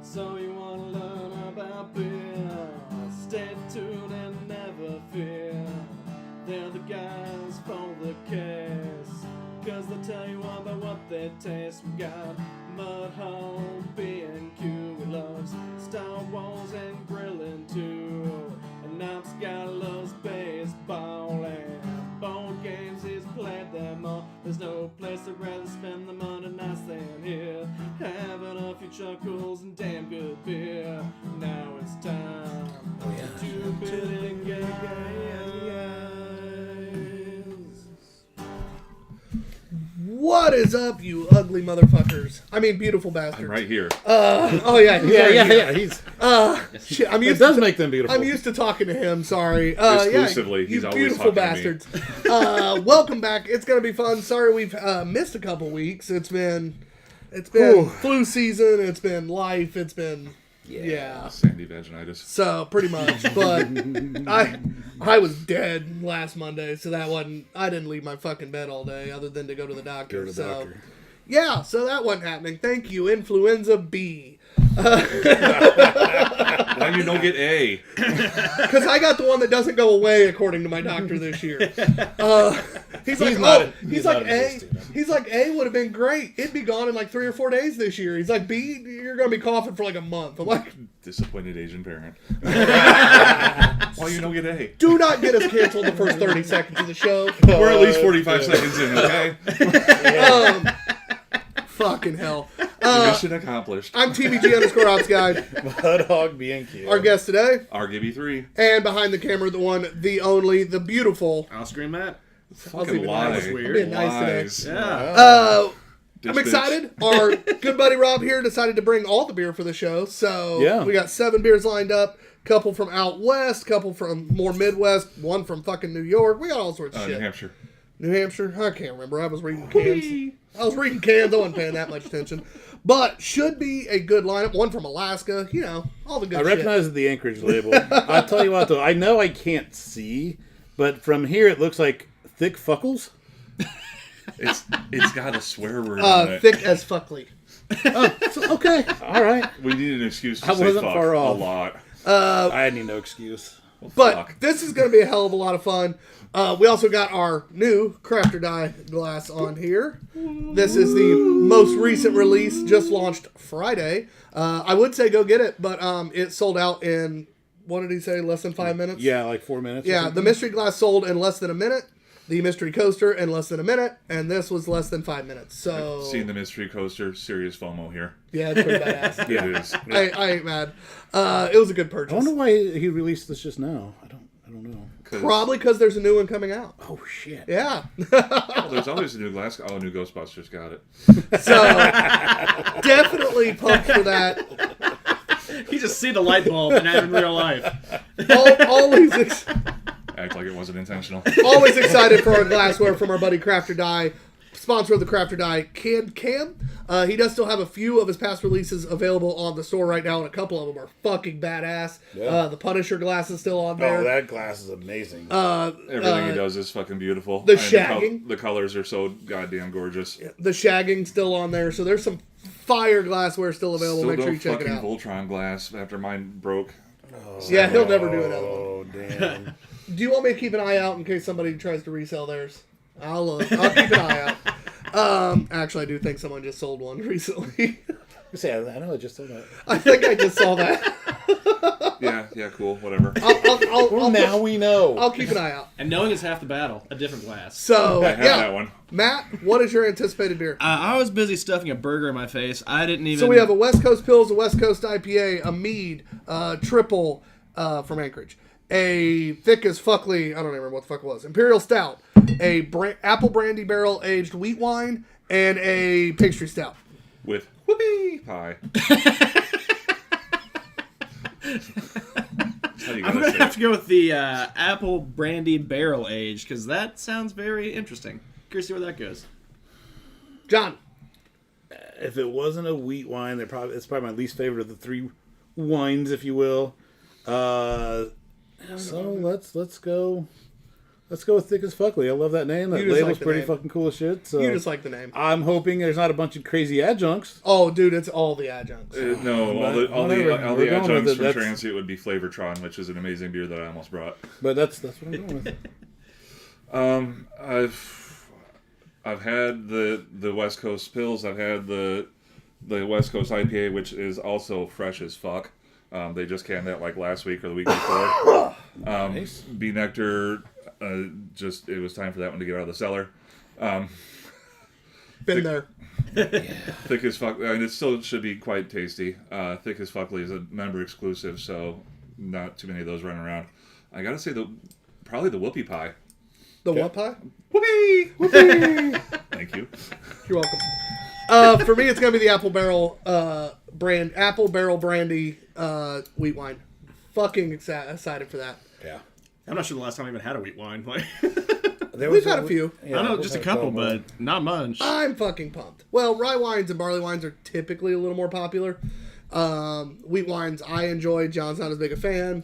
So you wanna learn about beer? Stay tuned and never fear. They're the guys for the case, 'cause they'll tell you all about what they taste. We got Mudhole, B&Q, we loves Star Wars and grilling too. And Knox got loves baseball and board games, he's played them all. There's no place I'd rather spend the money nice than here, having a few chuckles and damn good beer. Now it's time to Two Beerded Guys. What is up, you ugly motherfuckers? I mean, beautiful bastards. I'm right here. Yeah. He's. Shit, I'm used It does to, make them beautiful. I'm used to talking to him. Sorry. Exclusively, you he's always beautiful talking to me. bastards. Welcome back. It's gonna be fun. Sorry we've missed a couple weeks. It's been flu season. It's been life. It's been Sandy vaginitis. So pretty much, but I was dead last Monday, so that wasn't. I didn't leave my fucking bed all day, other than to go to the doctor. So that wasn't happening. Thank you, Influenza B. Why you don't get A? Because I got the one that doesn't go away, according to my doctor this year. He's like A would have been great. It'd be gone in like 3 or 4 days this year. He's like, B, you're gonna be coughing for like a month. I'm like, Disappointed Asian parent. Why you don't get A? do not get us canceled the first 30 seconds of the show. We're at least 45 seconds in, okay? Fucking hell. Mission accomplished. I'm TBG_Ops Guy. Mudhog B&Q. Our guest today, RGB3. and behind the camera, the one, the only, the beautiful. I'll scream that. Fucking lie. lie. That was weird. I'm being nice Lies. today. Yeah. Ditch I'm excited. Our good buddy Rob here decided to bring all the beer for the show. So we got 7 beers lined up. Couple from out west, couple from more Midwest, one from fucking New York. We got all sorts of shit. New Hampshire. New Hampshire? I can't remember. I was reading cans. I wasn't paying that much attention. But should be a good lineup. One from Alaska. You know, all the good shit. I recognize the Anchorage label. I'll tell you what, though. I know I can't see, but from here it looks like thick fuckles. It's got a swear word on it. Thick as fuckly. Okay. All right. We need an excuse to I say wasn't fuck far a off. lot. I need no excuse. Well, But fuck. this is going to be a hell of a lot of fun. We also got our new Craft or Die glass on here. This is the most recent release, just launched Friday. I would say go get it, but it sold out in, what did he say, less than 5 minutes? Yeah, like 4 minutes. Yeah, the mystery glass sold in less than a minute. The mystery coaster in less than a minute, and this was less than 5 minutes. So Seeing the mystery coaster, serious FOMO here. yeah, it's pretty badass. It is. I ain't mad. It was a good purchase. I wonder why he released this just now. I don't know. Probably because there's a new one coming out. Oh shit. Yeah. Well, there's always a new glass. Oh, new Ghostbusters got it. So definitely pumped for that. You just see the light bulb in real life. Always Act like it wasn't intentional. always excited for our glassware from our buddy Craft or Die, sponsor of the Craft or Die, Cam. He does still have a few of his past releases available on the store right now, and a couple of them are fucking badass. Yeah. The Punisher glass is still on there. Oh, that glass is amazing. Everything he does is fucking beautiful. The And shagging. The colors are so goddamn gorgeous. The shagging's still on there, so there's some fire glassware still available. Still Make sure no you check it fucking out. Voltron glass after mine broke. Yeah, he'll never do another one. Oh damn. Do you want me to keep an eye out in case somebody tries to resell theirs? I'll keep an eye out. Actually, I do think someone just sold one recently. I know I just saw that. I think I just saw that. Yeah, cool, whatever. Now we know. I'll keep an eye out. And knowing is half the battle. A different glass. So, I have that one. Matt, what is your anticipated beer? I was busy stuffing a burger in my face. I didn't even... So we have a West Coast Pils, a West Coast IPA, a mead, triple from Anchorage, a thick as fuckly, I don't even remember what the fuck it was, Imperial Stout, a apple brandy barrel aged wheat wine, and a pastry stout. With whoopee pie. I'm going to have to go with the apple brandy barrel aged, because that sounds very interesting. Curious to see where that goes. John. If it wasn't a wheat wine, it's probably my least favorite of the 3 wines, if you will. So let's go Let's go with Thick as Fuckly. I love that name. That You just label's like the pretty name. fucking cool as shit. So You just like the name. I'm hoping there's not a bunch of crazy adjuncts. Oh, dude, it's all the adjuncts. No, all Whatever. the We're going adjuncts with from it. Transient would be Flavortron, which is an amazing beer that I almost brought. But that's what I'm going with. I've had the West Coast Pills. I've had the West Coast IPA, which is also fresh as fuck. They just canned that like last week or the week before. Nice. Bee Nectar, it was time for that one to get out of the cellar. Been there. Thick as fuck, and it still should be quite tasty. Thick as Fuckly is a member exclusive, so not too many of those running around. I gotta say probably the Whoopie Pie. The what pie? Whoopie! Whoopie! Thank you. You're welcome. For me, it's gonna be the Apple Barrel Brandy wheat wine. Fucking excited for that. Yeah. I'm not sure the last time I even had a wheat wine. Like, We've had a few. I know just a couple, but not much. I'm fucking pumped. Well, rye wines and barley wines are typically a little more popular. Wheat wines I enjoy. John's not as big a fan,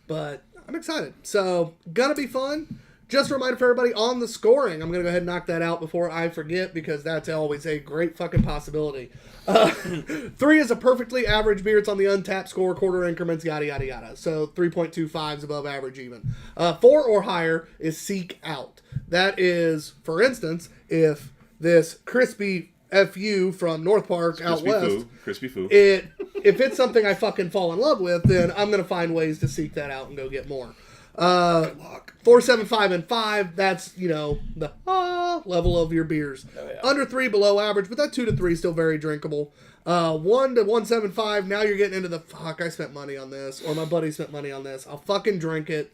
but I'm excited. So, gonna be fun. Just a reminder for everybody on the scoring. I'm going to go ahead and knock that out before I forget because that's always a great fucking possibility. 3 is a perfectly average beer. It's on the Untapped score, quarter increments, yada, yada, yada. So 3.25 is above average even. 4 or higher is Seek Out. That is, for instance, if this crispy FU from North Park out west, Crispy Foo. if it's something I fucking fall in love with, then I'm going to find ways to seek that out and go get more. 4, 7, 5, and 5, that's, the level of your beers. Oh, yeah. Under 3, below average, but that 2 to 3 is still very drinkable. 1 to 175, now you're getting into the, fuck, I spent money on this, or my buddy spent money on this. I'll fucking drink it.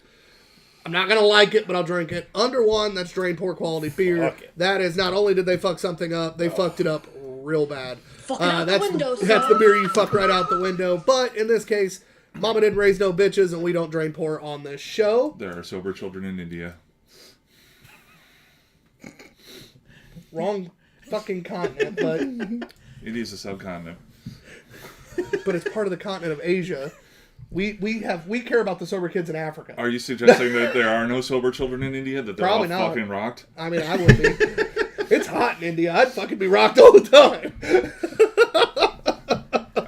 I'm not going to like it, but I'll drink it. Under 1, that's drain poor quality beer. Fuck it. That is, not only did they fuck something up, they fucked it up real bad. Out the window, That's the beer you fuck right out the window. But in this case, Mama didn't raise no bitches, and we don't drain pour on this show. There are sober children in India. Wrong fucking continent, but India's a subcontinent. it's part of the continent of Asia. We care about the sober kids in Africa. Are you suggesting that there are no sober children in India? That they're Probably all not. fucking rocked? I mean, I would be. It's hot in India. I'd fucking be rocked all the time.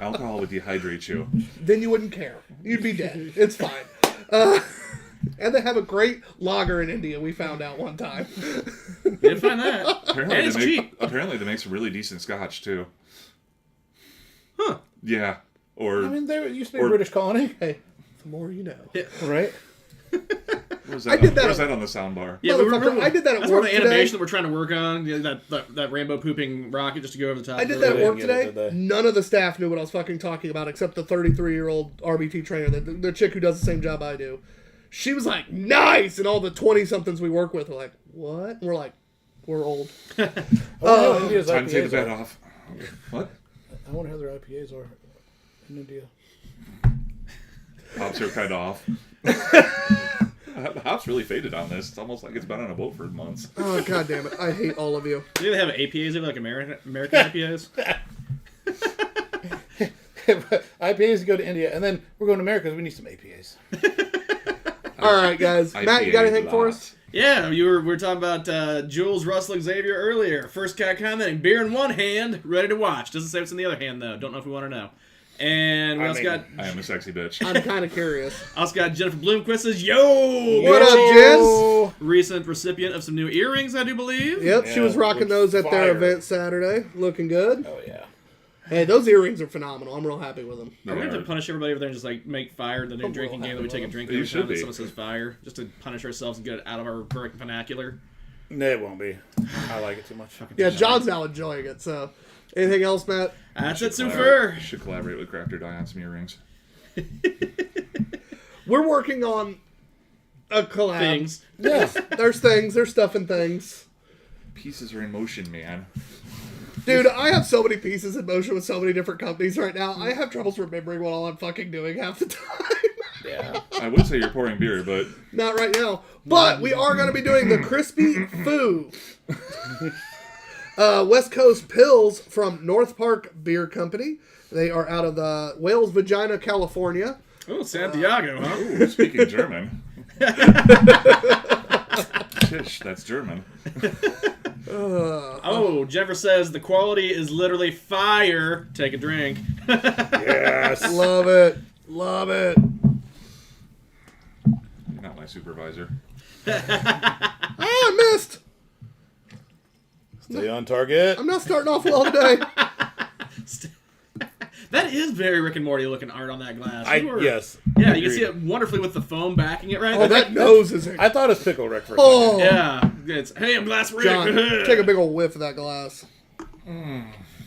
Alcohol would dehydrate you. Then you wouldn't care. You'd be dead. It's fine. And they have a great lager in India, we found out one time. Didn't find that. Apparently, And it's cheap. Apparently, they make some really decent scotch too. Huh. Yeah. Or I mean, there used to be Or- a British colony, Hey, the more you know. right? where's I did that- where's that on the soundbar? Yeah, Motherfucker, I did that at that's one work of the today. animation that we're trying to work on. That rainbow pooping rocket just to go over the top. I did of that it. at work didn't get it, today. did they? None of the staff knew what I was fucking talking about except the 33-year-old RBT trainer, the chick who does the same job I do. She was like, nice! And all the 20-somethings we work with were like, what? And we're like, we're old. Oh, India's Time to take IPAs the bet are. off. What? I wonder how their IPAs are in India. Hops are kind of off. Hops really faded on this. It's almost like it's been on a boat for months. Oh, god damn it. I hate all of you. Do they have APAs over like American IPAs? IPAs go to India, and then we're going to America because we need some APAs. All right, guys. Matt, you got anything for us? Yeah, we were talking about Jules, Russell, Xavier earlier. First guy commenting, beer in one hand, ready to watch. Doesn't say what's in the other hand though. Don't know if we want to know. And we also got I am a sexy bitch. I'm kind of curious. also got Jennifer Bloomquist says, "Yo, What up, Jen? recent recipient of some new earrings, I do believe." Yep, she Yeah, was rocking looks those at their fire. event Saturday. Looking good. Oh yeah. Hey, those earrings are phenomenal. I'm real happy with them. Are we going to punish everybody over there and just like make fire the new I'm drinking real game that we happy take a with drink You every should time that be. someone says fire, just to punish ourselves and get it out of our vernacular? No, it won't be. I like it too much. Yeah, John's now enjoying it. So, anything else, Matt? That's it, Should Super. Should collaborate with Crafter Die on some earrings. We're working on a collab. Things. Yeah. There's things. There's stuff and things. Pieces are in motion, man. Dude, I have so many pieces in motion with so many different companies right now. I have troubles remembering what all I'm fucking doing half the time. Yeah. I would say you're pouring beer, but Not right now. But we are going to be doing the Crispy Foo. West Coast Pills from North Park Beer Company. They are out of the Wales Vagina, California. Oh, Santiago, huh? ooh, speaking German. Tisch, that's German. Jennifer says the quality is literally fire. Take a drink. Yes. Love it. Love it. You're not my supervisor. I missed. Stay on target. I'm not starting off well today. That is very Rick and Morty looking art on that glass. Yes. Yeah, Agreed. you can see it wonderfully with the foam backing it right Oh, there. that nose is... I thought it was Pickle Rick for a Oh, Yeah. It's, hey, I'm Glass Rick. John, take a big old whiff of that glass.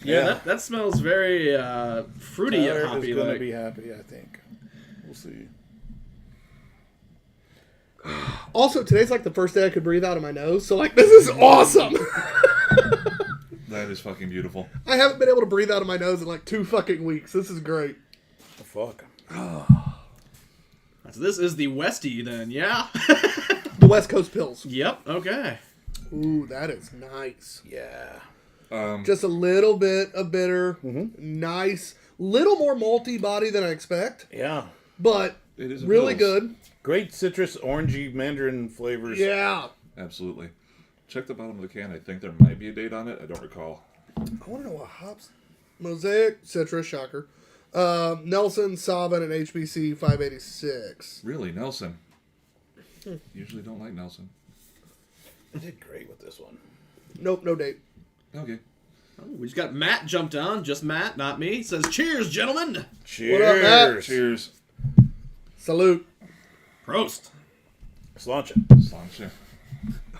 Yeah, that smells very fruity and Tyler hoppy. is going to Like. be happy, I think. We'll see. Also, today's like the first day I could breathe out of my nose, so like this is awesome. That is fucking beautiful. I haven't been able to breathe out of my nose in like 2 fucking weeks. This is great. The fuck. So this is the Westie then, yeah? The West Coast Pills. Yep, okay. Ooh, that is nice. Yeah. Just a little bit of bitter. Nice. Little more malty body than I expect, Yeah. but It is a really Pils. good. Great citrus, orangey, mandarin flavors. Yeah. Absolutely. Check the bottom of the can. I think there might be a date on it. I don't recall. I want to know what hops. Mosaic, Citrus, shocker. Nelson, Saban, and HBC 586. Really, Nelson? Usually don't like Nelson. I did great with this one. Nope, no date. Okay. Oh, we just got Matt jumped on, just Matt, not me. Says, cheers, gentlemen. Cheers. What up, Matt? Cheers. Salute. Prost. Sláinte. Sláinte.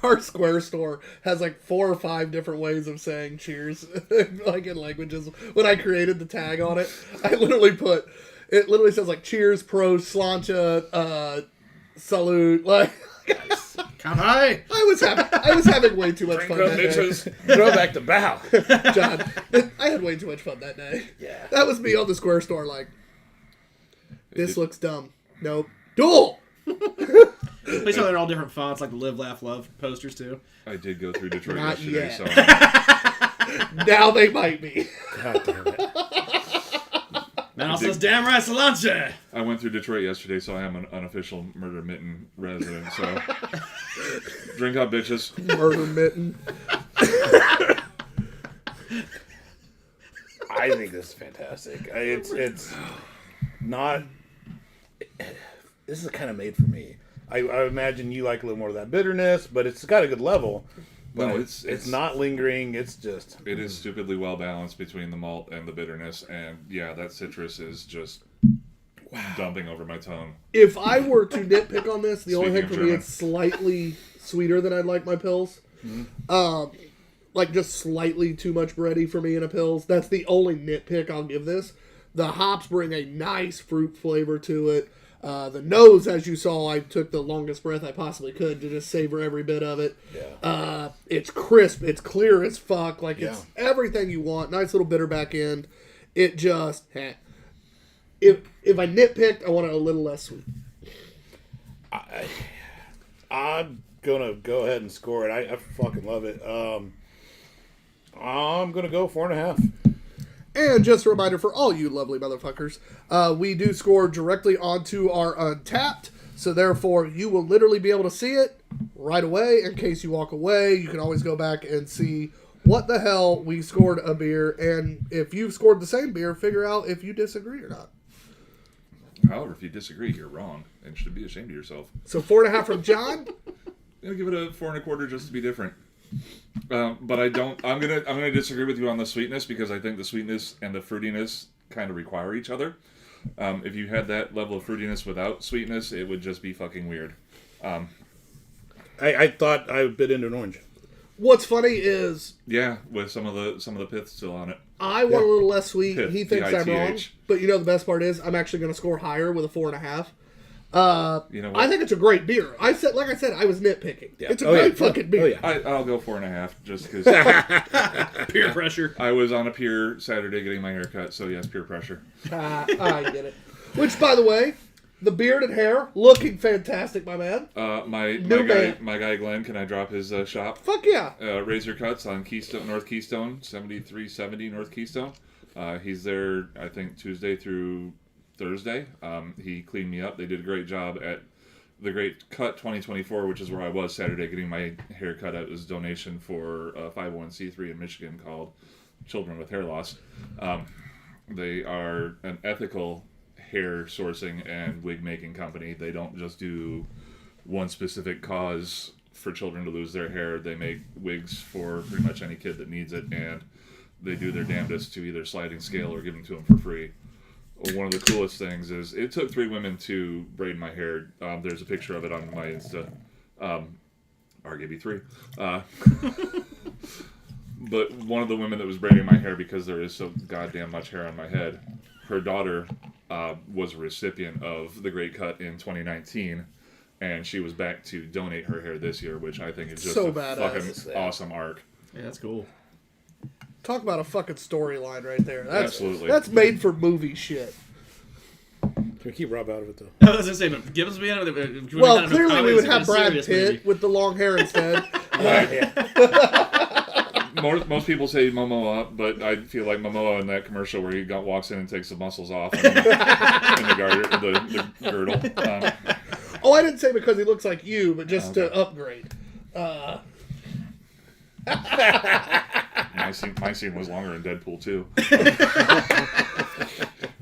Our Square store has like 4 or 5 different ways of saying cheers, like in languages. When I created the tag on it, I literally put, it literally says like cheers, pros, sláinte, salute. Like, Count high. I was having way too much fun that day. Throw back the bow. John, I had way too much fun that day. Yeah. That was me on the Square store like, this did- looks dumb. Nope. Duel! Please tell they're all different fonts, like the Live, Laugh, Love posters, too. I did go through Detroit Not yesterday, yet. so Now they might be. God damn it. Matt also says, damn right, Solange. I went through Detroit yesterday, so I am an unofficial Murder Mitten resident. So drink up, bitches. Murder mitten. I think this is fantastic. It's not. This is kind of made for me. I imagine you like a little more of that bitterness, but it's got a good level. But No, it's not lingering. It's just. It is stupidly well balanced between the malt and the bitterness, and yeah, that citrus is just dumping over my tongue. If I were to nitpick on this, the only Speaking thing of for me, German. it's slightly sweeter than I'd like my pills. Like just slightly too much bready for me in a pills. That's the only nitpick I'll give this. The hops bring a nice fruit flavor to it. The nose, as you saw, I took the longest breath I possibly could to just savor every bit of it. Yeah. It's crisp. It's clear as fuck. Like, Yeah. it's everything you want. Nice little bitter back end. It just... If I nitpicked, I want it a little less sweet. I'm gonna go ahead and score it. I fucking love it. I'm gonna go 4.5. And just a reminder for all you lovely motherfuckers, we do score directly onto our Untapped, so therefore you will literally be able to see it right away. In case you walk away, you can always go back and see what the hell we scored a beer, and if you've scored the same beer, figure out if you disagree or not. However, if you disagree, you're wrong and should be ashamed of yourself. So 4.5 from John. I'll give it a 4.25 just to be different. But I don't. I'm gonna disagree with you on the sweetness because I think the sweetness and the fruitiness kind of require each other. If you had that level of fruitiness without sweetness, it would just be fucking weird. I thought I bit into an orange. What's funny is Yeah, with some of the pith still on it. I want a little less sweet. Pith, He thinks I'm wrong, PITH. but you know the best part is I'm actually going to score higher with a 4.5. You know I what? think it's a great beer. Like I said, I was nitpicking. Yeah. It's a Oh, yeah. great fucking beer. Oh, yeah. I'll go 4.5 just because Peer pressure. I was on a pier Saturday getting my hair cut. So yes, peer pressure. I get it. Which, by the way, the bearded hair looking fantastic, my man. My man. guy Glenn, can I drop his shop? Fuck yeah. Razor Cuts on Keystone, North Keystone, 7370 North Keystone. He's there, I think, Tuesday through Thursday. He cleaned me up. They did a great job at the Great Cut 2024, which is where I was Saturday getting my hair cut. It was a donation for a 501c3 in Michigan called Children with Hair Loss. They are an ethical hair sourcing and wig making company. They don't just do one specific cause for children to lose their hair. They make wigs for pretty much any kid that needs it, and they do their damnedest to either sliding scale or giving to them for free. One of the coolest things is it took 3 women to braid my hair. There's a picture of it on my Insta. RGB3. But one of the women that was braiding my hair, because there is so goddamn much hair on my head, her daughter was a recipient of the Great Cut in 2019, and she was back to donate her hair this year, which I think is just So a badass. fucking awesome arc. Yeah, that's cool. Talk about a fucking storyline right there. Absolutely. That's made for movie shit. Can we keep Rob out of it, though? I was gonna say, but give us a minute. Well, clearly we would have Brad Pitt with the long hair instead. Most people say Momoa, but I feel like Momoa in that commercial where he walks in and takes the muscles off in the girdle. Oh, I didn't say because he looks like you, but just to upgrade. My scene was longer in Deadpool too.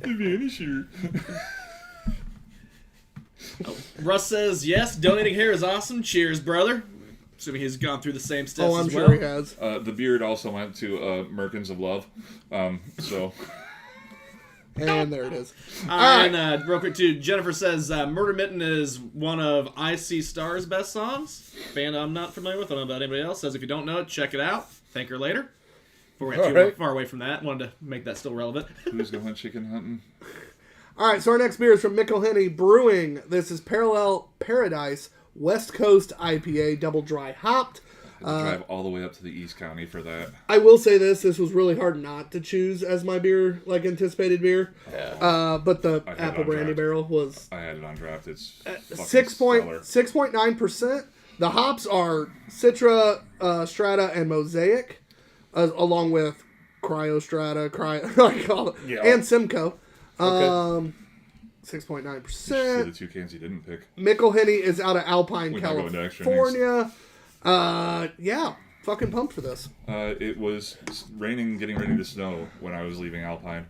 The Vanisher. Russ says, yes, donating hair is awesome. Cheers, brother. Assuming he's gone through the same steps I'm as sure well. he has. The beard also went to Merkins of Love. So. And there it is. And real quick, too, Jennifer says, Murder Mitten is one of I See Stars' best songs. Band I'm not familiar with. I don't know about anybody else. Says, if you don't know it, check it out. Thank her later. Before we get too far away from that, wanted to make that still relevant. Who's going chicken hunting? All right, so our next beer is from McElhenney Brewing. This is Parallel Paradise West Coast IPA, double dry hopped. I had to drive all the way up to the East County for that. I will say this was really hard not to choose as my beer, like anticipated beer. Yeah. but the I had apple it on brandy draft. barrel was I had it on draft. It's 6.9%. The hops are Citra, Strata, and Mosaic, along with Cryostrata, and Simcoe. Okay. 6.9%. See the 2 cans you didn't pick. McElhenney is out of Alpine, We're not going to extra California. Yeah, fucking pumped for this. It was raining, getting ready to snow when I was leaving Alpine.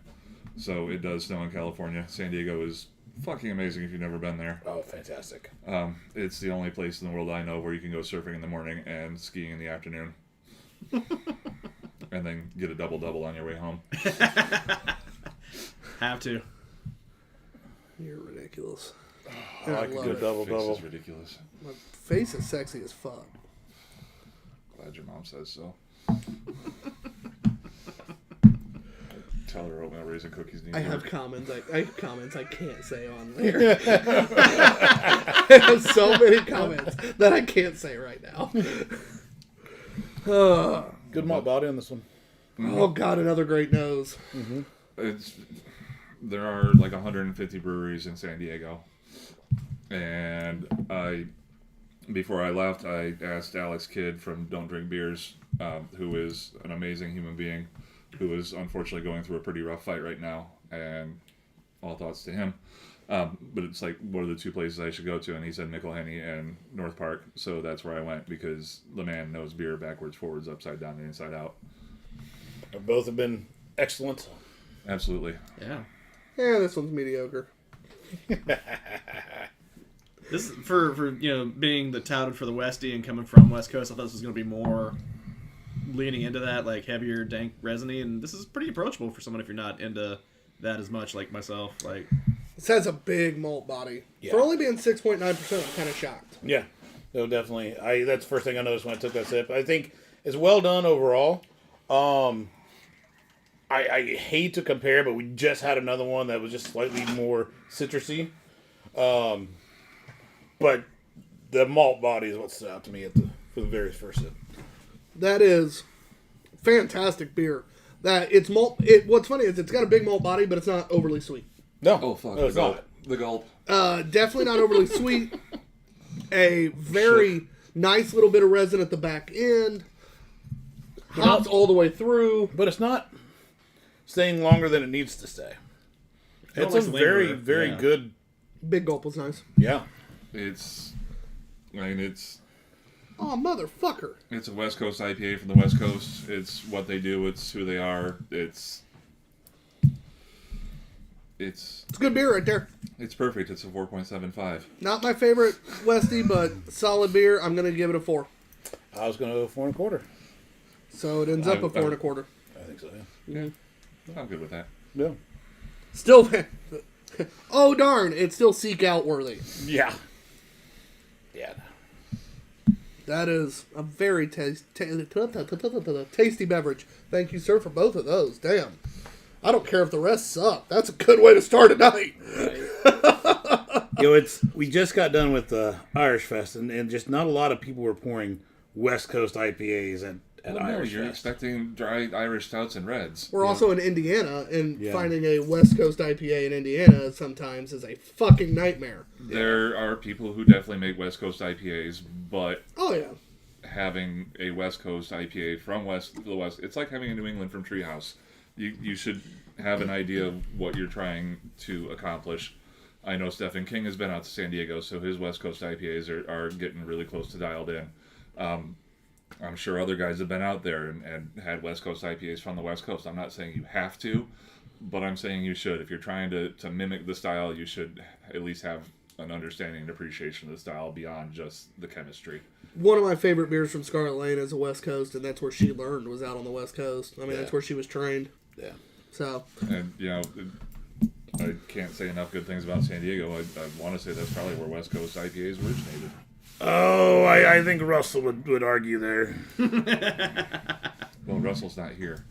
So it does snow in California. San Diego is fucking amazing if you've never been there. Oh, fantastic. It's the only place in the world I know where you can go surfing in the morning and skiing in the afternoon. And then get a double-double on your way home. Have to. You're ridiculous. I like a love good it. double-double. Face is ridiculous. My face is sexy as fuck. Glad your mom says so. Tell her oatmeal raisin cookies need I work. have comments. I have comments I can't say on there. I have so many comments that I can't say right now. Good malt body on this one. Oh God, another great nose. There are like 150 breweries in San Diego, and before I left, I asked Alex Kidd from Don't Drink Beers, who is an amazing human being, who is unfortunately going through a pretty rough fight right now, and all thoughts to him. But it's like, what are the 2 places I should go to? And he said McElhenney and North Park, so that's where I went, because the man knows beer backwards, forwards, upside down, and inside out. Both have been excellent. Absolutely. Yeah. Yeah, this one's mediocre. This for being the touted for the Westie and coming from West Coast, I thought this was going to be more leaning into that, like heavier, dank, resiny, and this is pretty approachable for someone if you're not into that as much, like myself. Like, This has a big malt body. Yeah. For only being 6.9%, I'm kind of shocked. Yeah, no, definitely. That's the first thing I noticed when I took that sip. I think it's well done overall. I hate to compare, but we just had another one that was just slightly more citrusy. But the malt body is what stood out to me for the very first sip. That is fantastic beer. That it's malt. What's funny is it's got a big malt body, but it's not overly sweet. No, Oh, fuck. no, it's not. The gulp. Definitely not overly sweet. A very nice little bit of resin at the back end. Hops all the way through. But it's not staying longer than it needs to stay. It's a like very, linger, very yeah. good. Big gulp was nice. Yeah. It's, I mean, Oh, motherfucker. it's a West Coast IPA from the West Coast. It's what they do. It's who they are. It's It's good beer right there. It's perfect. It's a 4.75. Not my favorite Westie, but solid beer. I'm going to give it a 4. I was going to go 4 1/4. So it ends up a 4 1/4. I think so, yeah. I'm good with that. Yeah. Still, oh darn, it's still seek out worthy. Yeah. Yeah. That is a very tasty beverage. Thank you, sir, for both of those. Damn. I don't care if the rest suck. That's a good way to start a night. We just got done with the Irish Fest, and just not a lot of people were pouring West Coast IPAs at Well, no, Irish you're Fest. expecting dry Irish stouts and reds. We're also in Indiana, and Yeah. finding a West Coast IPA in Indiana sometimes is a fucking nightmare. There are people who definitely make West Coast IPAs, but Oh, yeah. having a West Coast IPA from the West, it's like having a New England from Treehouse. You should have an idea of what you're trying to accomplish. I know Stephen King has been out to San Diego, so his West Coast IPAs are getting really close to dialed in. I'm sure other guys have been out there and had West Coast IPAs from the West Coast. I'm not saying you have to, but I'm saying you should. If you're trying to mimic the style, you should at least have an understanding and appreciation of the style beyond just the chemistry. One of my favorite beers from Scarlet Lane is a West Coast, and that's where she learned, was out on the West Coast. I mean, that's where she was trained. Yeah. So, And, I can't say enough good things about San Diego. I want to say that's probably where West Coast IPAs originated. Oh, I think Russell would argue there. Well, Russell's not here.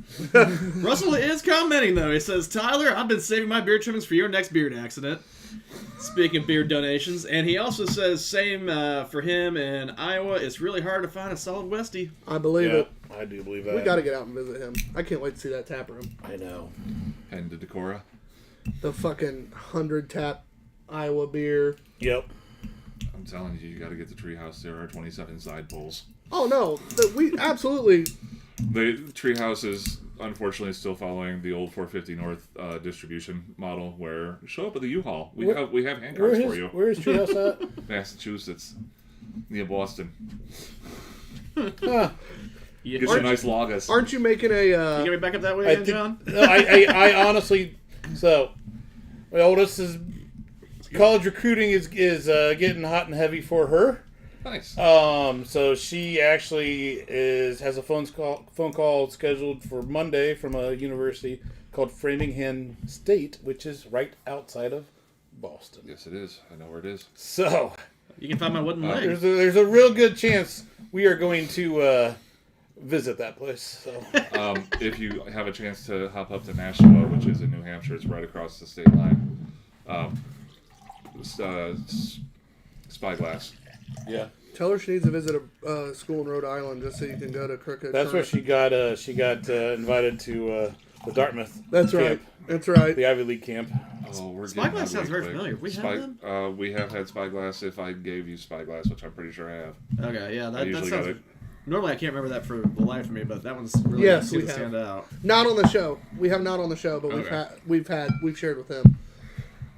Russell is commenting, though. He says, Tyler, I've been saving my beard trimmings for your next beard accident. Speaking of beard donations. And he also says, same for him in Iowa. It's really hard to find a solid Westie. I believe Yeah, it. I do believe that. We got to get out and visit him. I can't wait to see that tap room. I know. Heading to Decorah. The fucking 100 tap Iowa beer. Yep. I'm telling you, you got to get the Treehouse. There are 27 side poles. Oh, no. We absolutely... The Treehouse is unfortunately still following the old 450 North distribution model, where show up at the U-Haul. We have hand cards for you. Where is Treehouse at? Massachusetts, near Boston. Huh. Yeah. Get some nice lagas. Aren't you making a... You get me back up that way again, John? No, I honestly. So, my oldest is college recruiting is getting hot and heavy for her. Nice. So she actually has a phone call scheduled for Monday from a university called Framingham State, which is right outside of Boston. Yes, it is. I know where it is. So You can find my wooden leg. there's a real good chance we are going to visit that place. So If you have a chance to hop up to Nashua, which is in New Hampshire, it's right across the state line. Spyglass. yeah, Tell her she needs to visit a school in Rhode Island just so you can go to Crooked. that's where Current. she got invited to the Dartmouth. That's camp, right. That's right. the Ivy League camp. Oh, we're Spyglass getting sounds very quick. familiar. We have them? We have had Spyglass. If I gave you Spyglass, which I'm pretty sure I have. Okay, yeah, I that usually sounds... got it. Normally I can't remember that for the life of me, but that one's really Yes, good we to stand have. out. Not on the show. We have not on the show, but Okay. we've shared with him.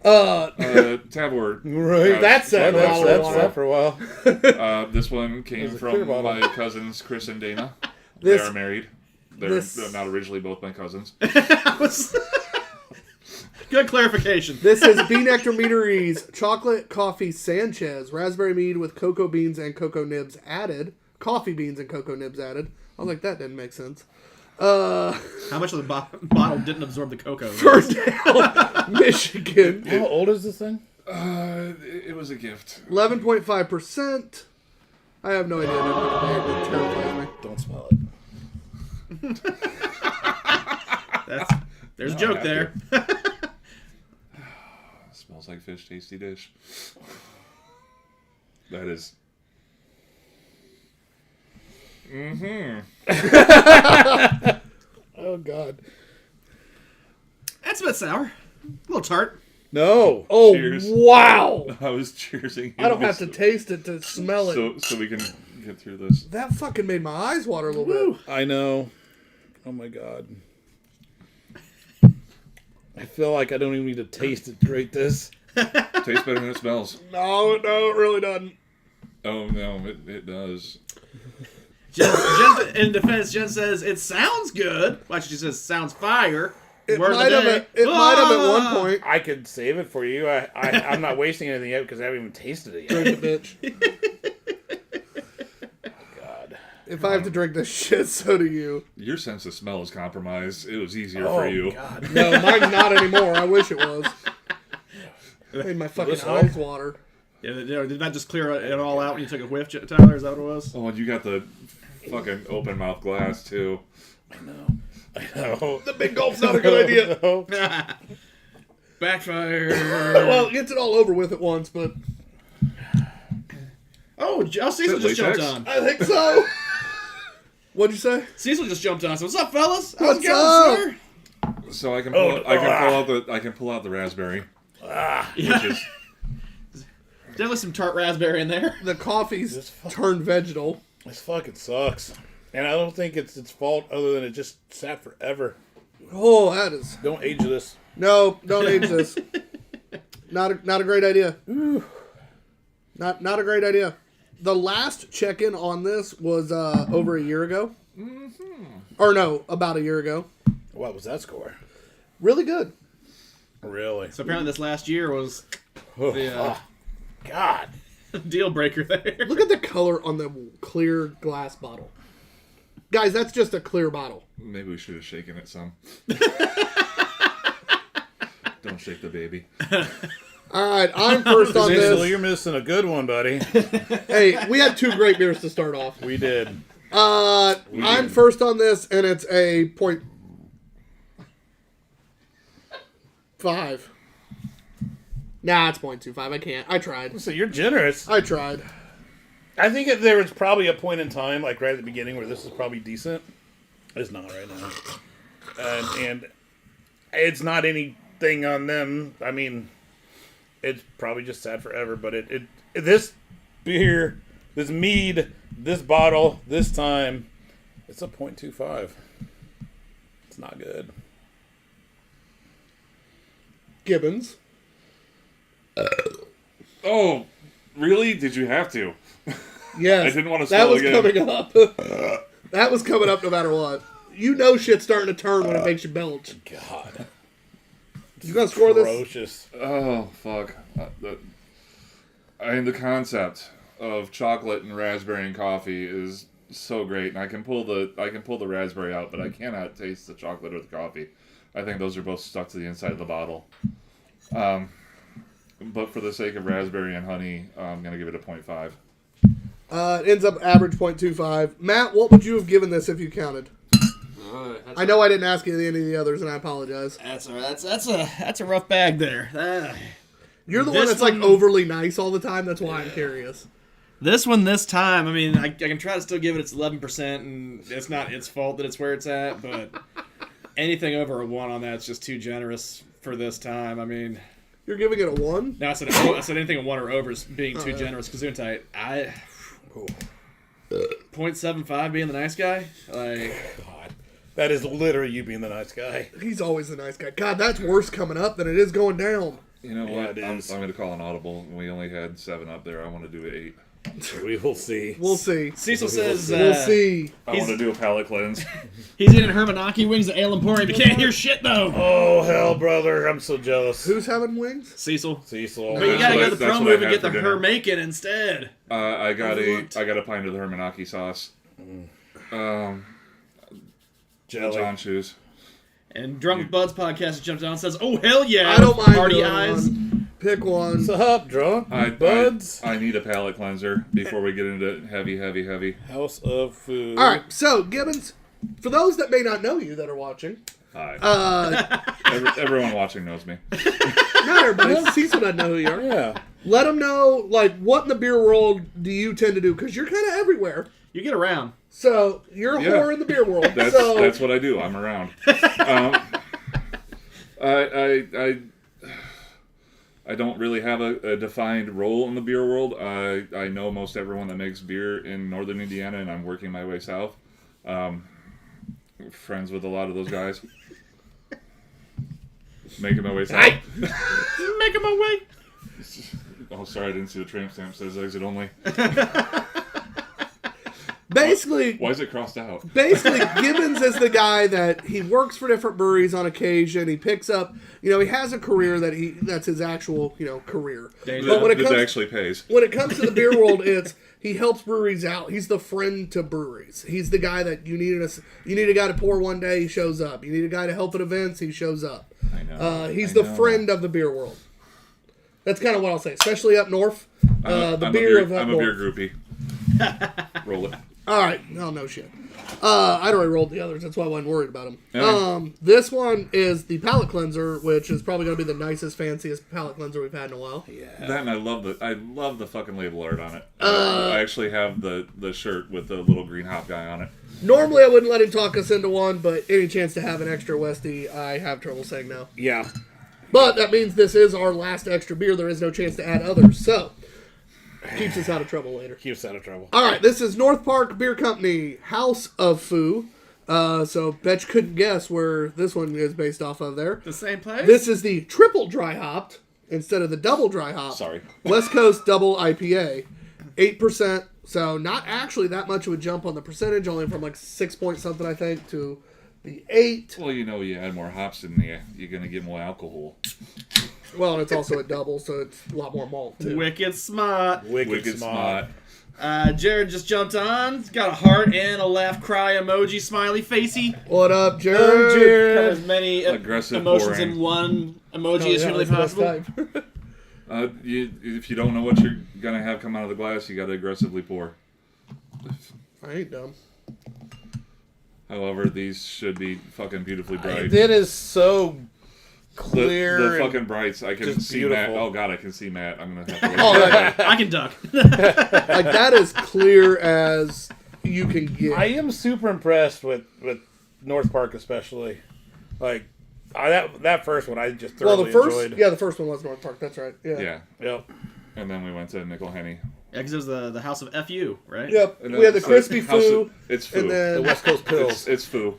Tabor. Right, That's that bottle of that's water. that for a while. This one came There's a clear from bottle. my cousins, Chris and Dana. This- they are married. They're not originally both my cousins. Good clarification. This is Bee Nectar Meadery's Chocolate Coffee Sanchez Raspberry Mead with cocoa beans and cocoa nibs added. Coffee beans and cocoa nibs added. I was like, that didn't make sense. How much of the bottle didn't absorb the cocoa? Ferndale, Michigan. How old is this thing? It was a gift. 11.5%. I have no idea. It terrifies me. Don't smell it. There's a joke there. Smells like fish, tasty dish. That is. Oh God. That's a bit sour. A little tart. No. Oh, Cheers. wow. I was cheersing. I don't have to taste it to smell it. So we can get through this. That fucking made my eyes water a little bit. I know. Oh my God. I feel like I don't even need to taste it to rate this. Tastes better than it smells. No, it really doesn't. Oh no, it does. Jen, in defense, Jen says it sounds good. Watch, she says sounds fire. It Word of might the have. day. It might have at one point. I could save it for you. I'm not wasting anything yet because I haven't even tasted it yet. Drink it, bitch. God. If I have to drink this shit, so do you. Your sense of smell is compromised. It was easier for you. God. No, mine's not anymore. I wish it was. Made my fucking This eyes help? water. Yeah, did that just clear it all out when you took a whiff, Tyler? Is that what it was? Oh, and you got the fucking open mouth glass too. I know. The big gulp's not a good idea. No. Backfire. Well, it gets it all over with at once, but Oh, Cecil Is it just jumped latex? on. I think so. What'd you say? Cecil just jumped on. So what's up, fellas? What's How's it going, up? sir? So I can pull out the raspberry, Yeah. which is Definitely some tart raspberry in there. The coffee's turned vegetal. This fucking sucks. And I don't think it's its fault other than it just sat forever. Oh, that is. Don't age this. No, don't age this. Not a great idea. Not a great idea. The last check-in on this was over a year ago. Mm-hmm. Or no, about a year ago. What was that score? Really good. Really? So apparently this last year was the God. deal breaker there. Look at the color on the clear glass bottle. Guys, that's just a clear bottle. maybe we should have shaken it some. Don't shake the baby. All right, I'm first on Cecil, this. you're missing a good one, buddy. Hey, we had two great beers to start off. We did. I'm first on this, and it's a 0.5. Nah, it's 0.25. I can't. I tried. So you're generous. I tried. I think if there was probably a point in time, like right at the beginning, where this is probably decent. It's not right now. And it's not anything on them. I mean, it's probably just sad forever. But this beer, this mead, this bottle, this time, it's a 0.25. It's not good. Gibbons. Oh, really? Did you have to? Yes. I didn't want to That spell was again. coming up. That was coming up no matter what. You know shit's starting to turn when it makes you belch. God. You gonna score this? Ferocious. Oh fuck! The concept of chocolate and raspberry and coffee is so great, and I can pull the raspberry out, but I cannot taste the chocolate or the coffee. I think those are both stuck to the inside of the bottle. But for the sake of raspberry and honey, I'm gonna give it a 0.5. It ends up average 0.25. Matt, what would you have given this if you counted? I know I didn't ask you any of the others, and I apologize. That's a rough bag there. You're the This one that's like one- overly nice all the time. That's why I'm curious. This one, this time, I mean, I can try to still give it its 11%, and it's not its fault that it's where it's at, but anything over a 1 on that's just too generous for this time. I mean, You're giving it a 1? no, I said anything a 1 or over is being too generous. Gesundheit. 0.75 being the nice guy? Like, God. That is literally you being the nice guy. He's always the nice guy. God, that's worse coming up than it is going down. You know Yeah, what? it I'm is. going to call an audible. We only had 7 up there. I want to do 8. We will see. We'll see. Cecil says We'll see. I want to do a palate cleanse. he's eating Hermanaki wings at Ale Emporium. You can't hear shit, though. Oh, hell, brother. I'm so jealous. Who's having wings? Cecil. Cecil. But you gotta go to the That's pro what I move and had get the for dinner. her making instead. I got Overlooked. a pint of the Hermanaki sauce. Jelly. John shoes. And Drunk with Buds podcast jumped on and says, "Oh hell yeah!" I don't mind Party doing eyes. one. Pick one. What's up, drunk? I Buds? I need a palate cleanser before we get into heavy. House of Food. All right, so Gibbons, for those that may not know you that are watching, Hi. Everyone watching knows me. not everybody, Cecil doesn't know who you are. Yeah. Let them know, like, what in the beer world do you tend to do? Because you're kind of everywhere. You get around. So you're a Yeah. whore in the beer world. That's what I do. I'm around. I don't really have a defined role in the beer world. I know most everyone that makes beer in northern Indiana, and I'm working my way south. Friends with a lot of those guys. Making my way south. Making my way. Oh, sorry, I didn't see the tramp stamp. Says exit only. Basically, Why is it crossed out? Basically, Gibbons is the guy that he works for different breweries on occasion. He picks up, he has a career that's his actual, career. But when That actually pays. when it comes to the beer world, he helps breweries out. He's the friend to breweries. He's the guy that you need a guy to pour one day, he shows up. You need a guy to help at events, he shows up. I know. He's the friend of the beer world. That's kind of what I'll say, especially up north. I'm a beer groupie. Roll it. All right. No shit. I'd already rolled the others. That's why I wasn't worried about them. Yeah. This one is the palate cleanser, which is probably going to be the nicest, fanciest palate cleanser we've had in a while. Yeah. That and I love the fucking label art on it. I actually have the shirt with the little green hop guy on it. Normally, I wouldn't let him talk us into one, but any chance to have an extra Westie, I have trouble saying no. Yeah. But that means this is our last extra beer. There is no chance to add others. So, keeps us out of trouble later. Keeps out of trouble. All right, this is North Park Beer Company, House of Foo. So, bet you couldn't guess where this one is based off of there. The same place? This is the triple dry hopped instead of the double dry hopped. Sorry. West Coast double IPA. 8%. So, not actually that much of a jump on the percentage, only from like 6 point something, I think, to the 8. Well, you add more hops in there, you're going to get more alcohol. Well, and it's also a double, so it's a lot more malt, too. Wicked smart. Wicked smart. Jared just jumped on. Got a heart and a laugh cry emoji, smiley facey. What up, Jared? Cover as many Aggressive emotions pouring. in one emoji as humanly that's the best possible. type. If you don't know what you're going to have come out of the glass, you got to aggressively pour. I ain't dumb. However, these should be fucking beautifully bright. It is so The clear. fucking brights. I can just see Matt. beautiful. Oh god, I can see Matt. I'm gonna have to. I can duck. Like, that is clear as you can get. I am super impressed with North Park, especially. Like, that first one, I just thoroughly enjoyed. the first one was North Park. That's right. Yeah. Yeah, Yep. and then we went to Nickel Henny. Yeah, because it was the house of FU, right? Yep. And We had the so crispy House foo, of- It's foo. and then The West Coast Pills. It's foo.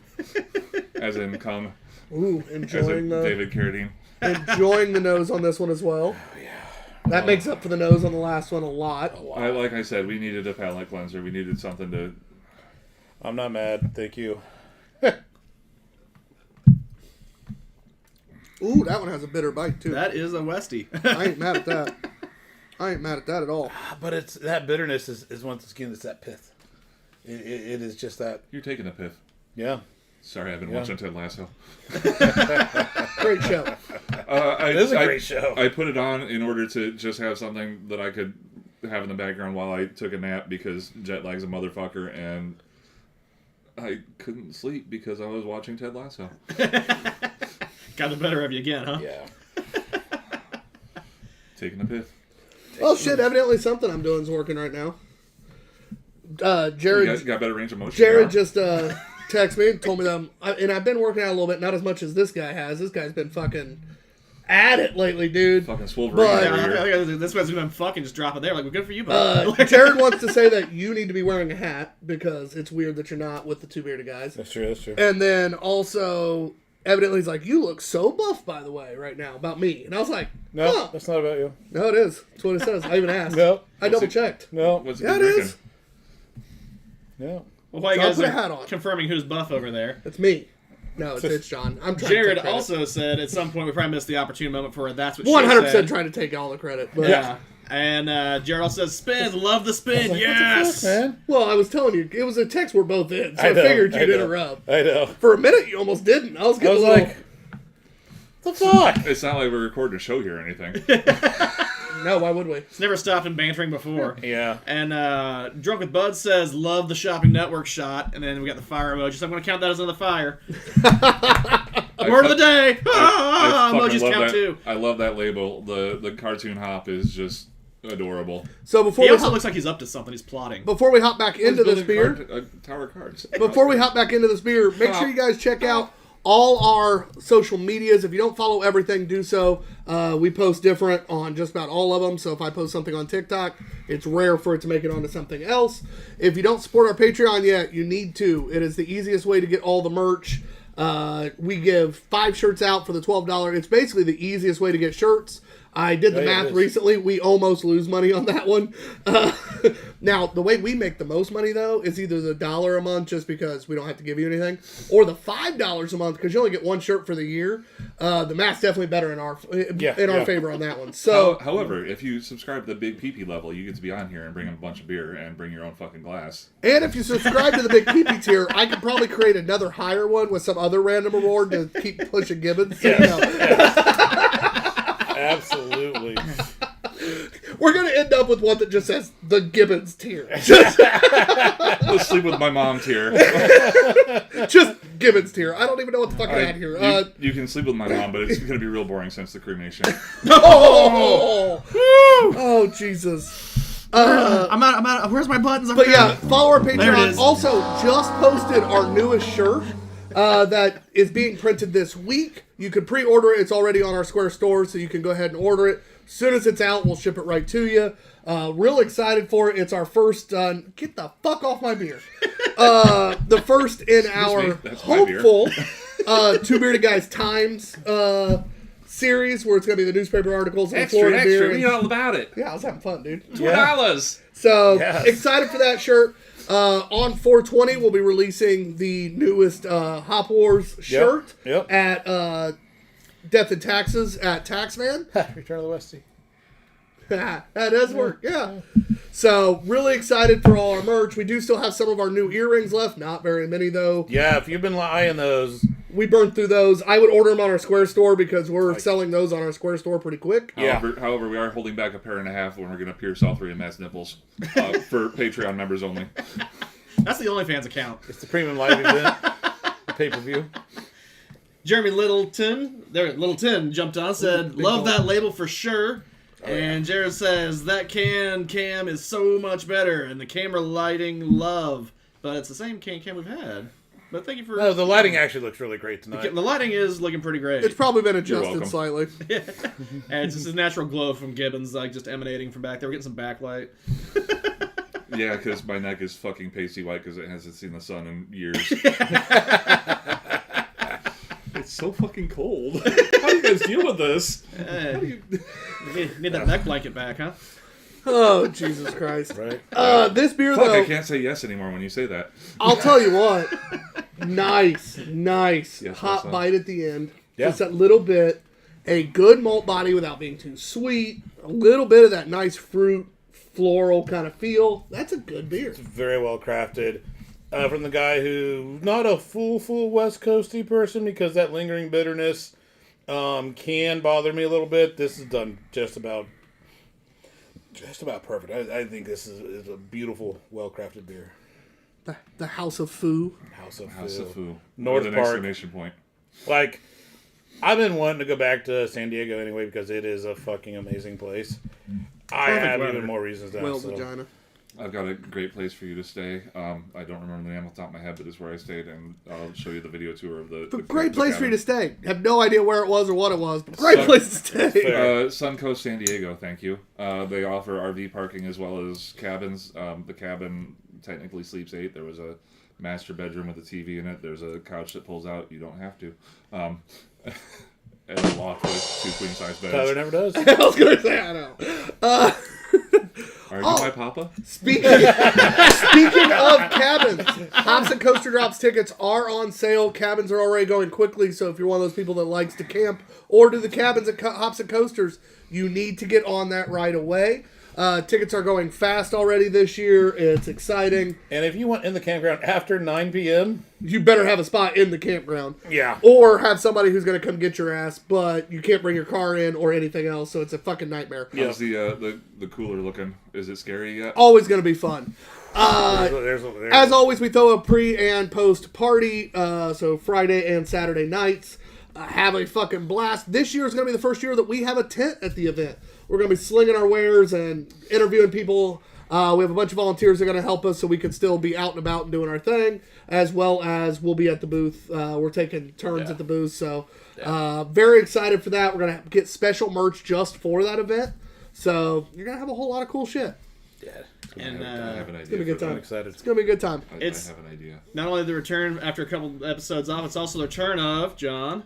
As in cum. ooh, As enjoying in the David Carradine. enjoying the nose on this one as well. That makes up for the nose on the last one a lot. Like I said, we needed a palate cleanser. We needed something to. I'm not mad. Thank you. Ooh, that one has a bitter bite too. That is a Westie. I ain't mad at that. I ain't mad at that at all. But it's that bitterness is once again, it's that pith. It is just that. You're taking the piff. Yeah. Sorry, I've been Yeah. watching Ted Lasso. Great show. It is a great show. I put it on in order to just have something that I could have in the background while I took a nap because jet lag's a motherfucker and I couldn't sleep because I was watching Ted Lasso. Got the better of you again, huh? Yeah. Taking a piff. Oh shit! Evidently, something I'm doing is working right now. You Jared guys got better range of motion. Jared now? just texted me and told me that and I've been working out a little bit, not as much as this guy has. This guy's been fucking at it lately, dude. fucking Swolverine But- over here. This guy's been fucking just drop it there. Like, well, good for you, bud. Jared wants to say that you need to be wearing a hat because it's weird that you're not with the Two Beerded Guys. That's true. That's true. And then also, evidently, he's like, "You look so buff, by the way, right now about me." And I was like, No, huh. that's not about you. No, it is. That's what it says. I even asked. No. I double checked. No. What's Yeah, it been drinking? is. No. Well, while you So I'll guys put a are hat on. confirming who's buff over there, It's me. No, it's John. I'm trying Jared to take also said at some point we probably missed the opportune moment for that's what 100% she said. trying to take all the credit. But, Yeah. And Jared also says spin, love the spin, Like, yes. what the fuck, man? Well, I was telling you, it was a text we're both in, so I, know, figured you'd know. interrupt. I know. For a minute, you almost didn't. I was I getting was a little... like, the fuck? It's not like we're recording a show here or anything. No, why would we? It's never stopped in bantering before. Yeah. And Drunk with Bud says, love the shopping network shot. And then we got the fire emoji, so I'm going to count that as another fire. Word of the day! I fucking Emojis love count that. too. I love that label. The cartoon hop is just adorable. So before He we also hop, looks like he's up to something. He's plotting. before we hop back into this beer, A tower of cards. before we hop back into this beer, make sure you guys check out all our social medias. If you don't follow everything, do so. We post different on just about all of them. So if I post something on TikTok, it's rare for it to make it onto something else. If you don't support our Patreon yet, you need to. It is the easiest way to get all the merch. We give 5 shirts out for the $12. It's basically the easiest way to get shirts. I did the Yeah, math it is. recently. We almost lose money on that one. Now, the way we make the most money, though, is either the $1 a month just because we don't have to give you anything, or the $5 a month because you only get one shirt for the year. The math's definitely better in our favor on that one. So, However, if you subscribe to the Big PeePee level, you get to be on here and bring in a bunch of beer and bring your own fucking glass. and if you subscribe to the Big PeePee tier, I could probably create another higher one with some other random reward to keep pushing Gibbons. So, Absolutely. we're going to end up with one that just says the Gibbons tier. Let's sleep with my mom tier. Just Gibbons tier. I don't even know what the fuck I had here. You can sleep with my mom, but it's going to be real boring since the cremation. Oh, Jesus. I'm out. Where's my buttons? But yeah, follow our There it Patreon. is. Also, just posted our newest shirt that is being printed this week. You can pre-order it. It's already on our Square store, so you can go ahead and order it. As soon as it's out, we'll ship it right to you. Real excited for it. It's our first... get the fuck off my beer. The first in our that's my beer. hopeful Two Beerded Guys Times series, where it's going to be the newspaper articles and Florida beer. Read all about it. Yeah, I was having fun, dude. $2. So, Yes. excited for that shirt. On 420, we'll be releasing the newest Hop Wars shirt Yep. at Death and Taxes at Taxman. Return of the Westie. That does work, yeah. So, really excited for all our merch. We do still have some of our new earrings left. Not very many, though. Yeah, if you've been eyeing those, We burned through those. I would order them on our Square store because we're selling those on our Square store pretty quick. Yeah. However, we are holding back a pair and a half when we're going to pierce all three of Matt's nipples for Patreon members only. That's the OnlyFans account. it's the premium live event, the pay-per-view. Jeremy Littleton jumped on, said, "Love that label for sure." And Jared says that cam is so much better, and the camera lighting love, but it's the same cam we've had. But thank you for No, the lighting actually looks really great tonight. the lighting is looking pretty great. It's probably been welcome. adjusted slightly. And it's just a natural glow from Gibbons, like just emanating from back there. We're getting some backlight. Yeah, because my neck is fucking pasty white because it hasn't seen the sun in years. It's so fucking cold. How do you guys deal with this? Need that neck blanket back, huh? Oh, Jesus Christ. Right? This beer, Fuck, though, I can't say yes anymore when you say that. I'll tell you what. Nice Yes, hot son. bite at the end. Yeah. Just that little bit. A good malt body without being too sweet. A little bit of that nice fruit, floral kind of feel. That's a good beer. Very well crafted. From the guy who, not a full West Coasty person, because that lingering bitterness can bother me a little bit. This is done just about perfect. I think this is a beautiful, well crafted beer. The House of Foo. House of House Foo. of Foo. North With an Park. exclamation point. Like, I've been wanting to go back to San Diego anyway because it is a fucking amazing place. I have weather. even more reasons to. Well, So. vagina. I've got a great place for you to stay. I don't remember the name off the top of my head, but it's where I stayed, and I'll show you the video tour of the Great place for you cabin. to stay. Have no idea where it was or what it was, but great place to stay. Fair. Suncoast San Diego, thank you. They offer RV parking as well as cabins. The cabin technically sleeps 8. There was a master bedroom with a TV in it. There's a couch that pulls out. You don't have to. And a loft with 2 queen-size beds. Tyler never does. I was going to say, I know. Are you my papa? Speaking of cabins, Hops and Coaster Drops tickets are on sale. Cabins are already going quickly, so if you're one of those people that likes to camp or do the cabins at Hops and Coasters, you need to get on that right away. Tickets are going fast already this year. It's exciting. And if you want in the campground after 9 p.m., You better have a spot in the campground. yeah. Or have somebody who's going to come get your ass, but you can't bring your car in or anything else, so it's a fucking nightmare. How's the cooler looking? Is it scary yet? Always going to be fun. There's As always, we throw a pre and post party, so Friday and Saturday nights. Have a fucking blast. This year is going to be the first year that we have a tent at the event. We're going to be slinging our wares and interviewing people. We have a bunch of volunteers that are going to help us so we can still be out and about and doing our thing, as well as we'll be at the booth. We're taking turns at the booth, so very excited for that. We're going to get special merch just for that event, so you're going to have a whole lot of cool shit. And I have an idea. It's going to be a good for time. I'm excited. It's going to be a good time. that. It's- I have an idea. not only the return after a couple episodes off, it's also the return of John,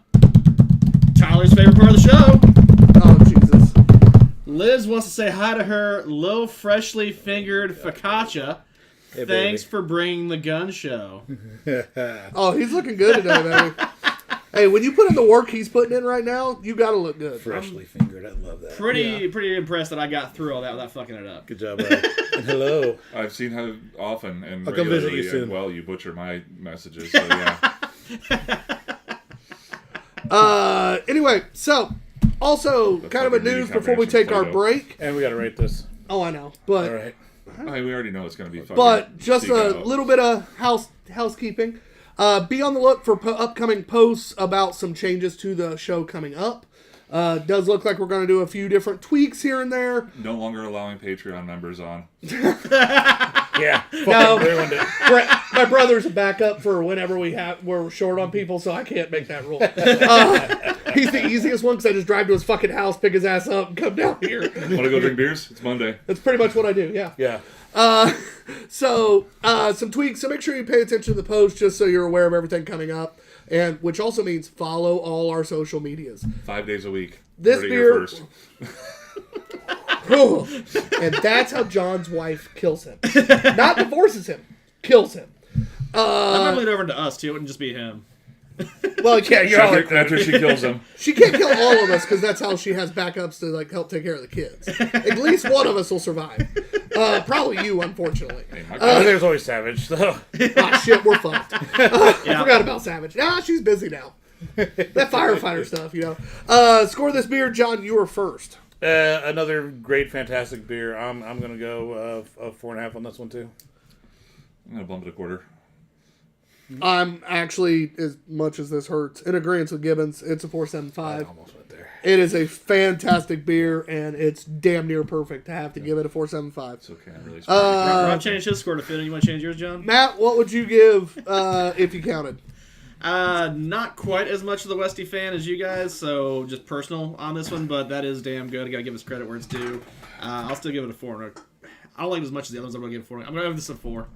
Tyler's favorite part of the show. Oh, Jesus. Liz wants to say hi to her low freshly fingered focaccia. Hey, Thanks baby. for bringing the gun show. Oh, he's looking good today, baby. Hey, when you put in the work he's putting in right now, you got to look good. Freshly fingered. I love that. Pretty impressed that I got through all that without fucking it up. Good job, bud. And hello. I've seen how often and I'll come visit regularly you soon. and well you butcher my messages. So yeah. Anyway, so also That's kind of like a a mini news before we comprehensive take our Play-Doh. break. And we got to rate this. Oh, I know, but All right. We already know it's going to be fun. but just a little bit of housekeeping. Be on the look for upcoming posts about some changes to the show coming up. Does look like we're going to do a few different tweaks here and there. No longer allowing Patreon members on. Yeah. No. Fucking ruined it. My brother's a backup for whenever we're short on people, so I can't make that rule. He's the easiest one because I just drive to his fucking house, pick his ass up, and come down here. Want to go drink beers? It's Monday. That's pretty much what I do. Yeah. Yeah. So some tweaks. So make sure you pay attention to the post just so you're aware of everything coming up, and which also means follow all our social medias. 5 days a week. This Heard it beer- here first. And that's how John's wife kills him. Not divorces him, kills him. I'm gonna bleed over to us too. It wouldn't just be him. Well, yeah, you're all like, After she kills him. she can't kill all of us because that's how she has backups to like help take care of the kids. At least one of us will survive. Probably you, unfortunately. Hey, my God. There's always Savage, so. Ah, shit, we're fucked. I Yeah. forgot about Savage. Ah, she's busy now. That firefighter stuff, you know. Score this beer, John. You were first. Another great, fantastic beer. I'm going to go a 4.5 on this one, too. I'm going to bump it a quarter. I'm actually, as much as this hurts, in agreement with Gibbons. It's a I 4.75. almost went there. It is a fantastic beer, and it's damn near perfect to have to give it a 4.75. It's okay. I'm really Rob changed his score to fit. You want to change yours, John? Matt, what would you give if you counted? Not quite as much of the Westy fan as you guys, so just personal on this one, but that is damn good. I gotta give us credit where it's due. I'll still give it a 4. I don't like it as much as the others. I'm gonna give it 4. I'm gonna give this a 4.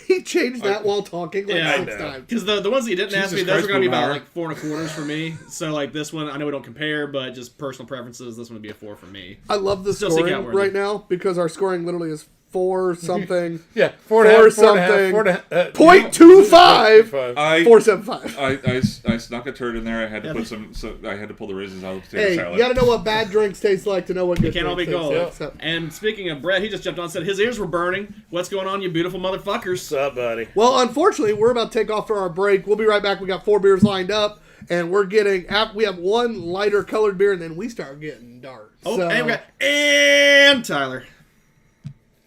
He changed that while talking like Yeah, I 6 times. Because the ones that you didn't ask Jesus me, those Christ, are gonna be about Bernard. like 4 1/4 for me. So like this one, I know we don't compare, but just personal preferences, this one would be a 4 for me. I love the Still seek scoring out worthy. right now because our scoring literally is 4 something. Yeah, 4.5. Four 4.5. something. 4.5. 0.25. I 4.75. I snuck a turd in there. I had to put some. So I had to pull the raisins out of the potato Hey, salad. you gotta know what bad drinks taste like to know what good Can't all be drinks gold. taste like. So- And speaking of Brett, he just jumped on and said his ears were burning. What's going on, you beautiful motherfuckers? What's up, buddy? Well, unfortunately, we're about to take off for our break. We'll be right back. We got 4 beers lined up, and we have one lighter colored beer, and then we start getting dark. Oh, So- and we got and Tyler.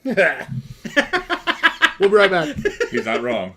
We'll be right back. He's not wrong.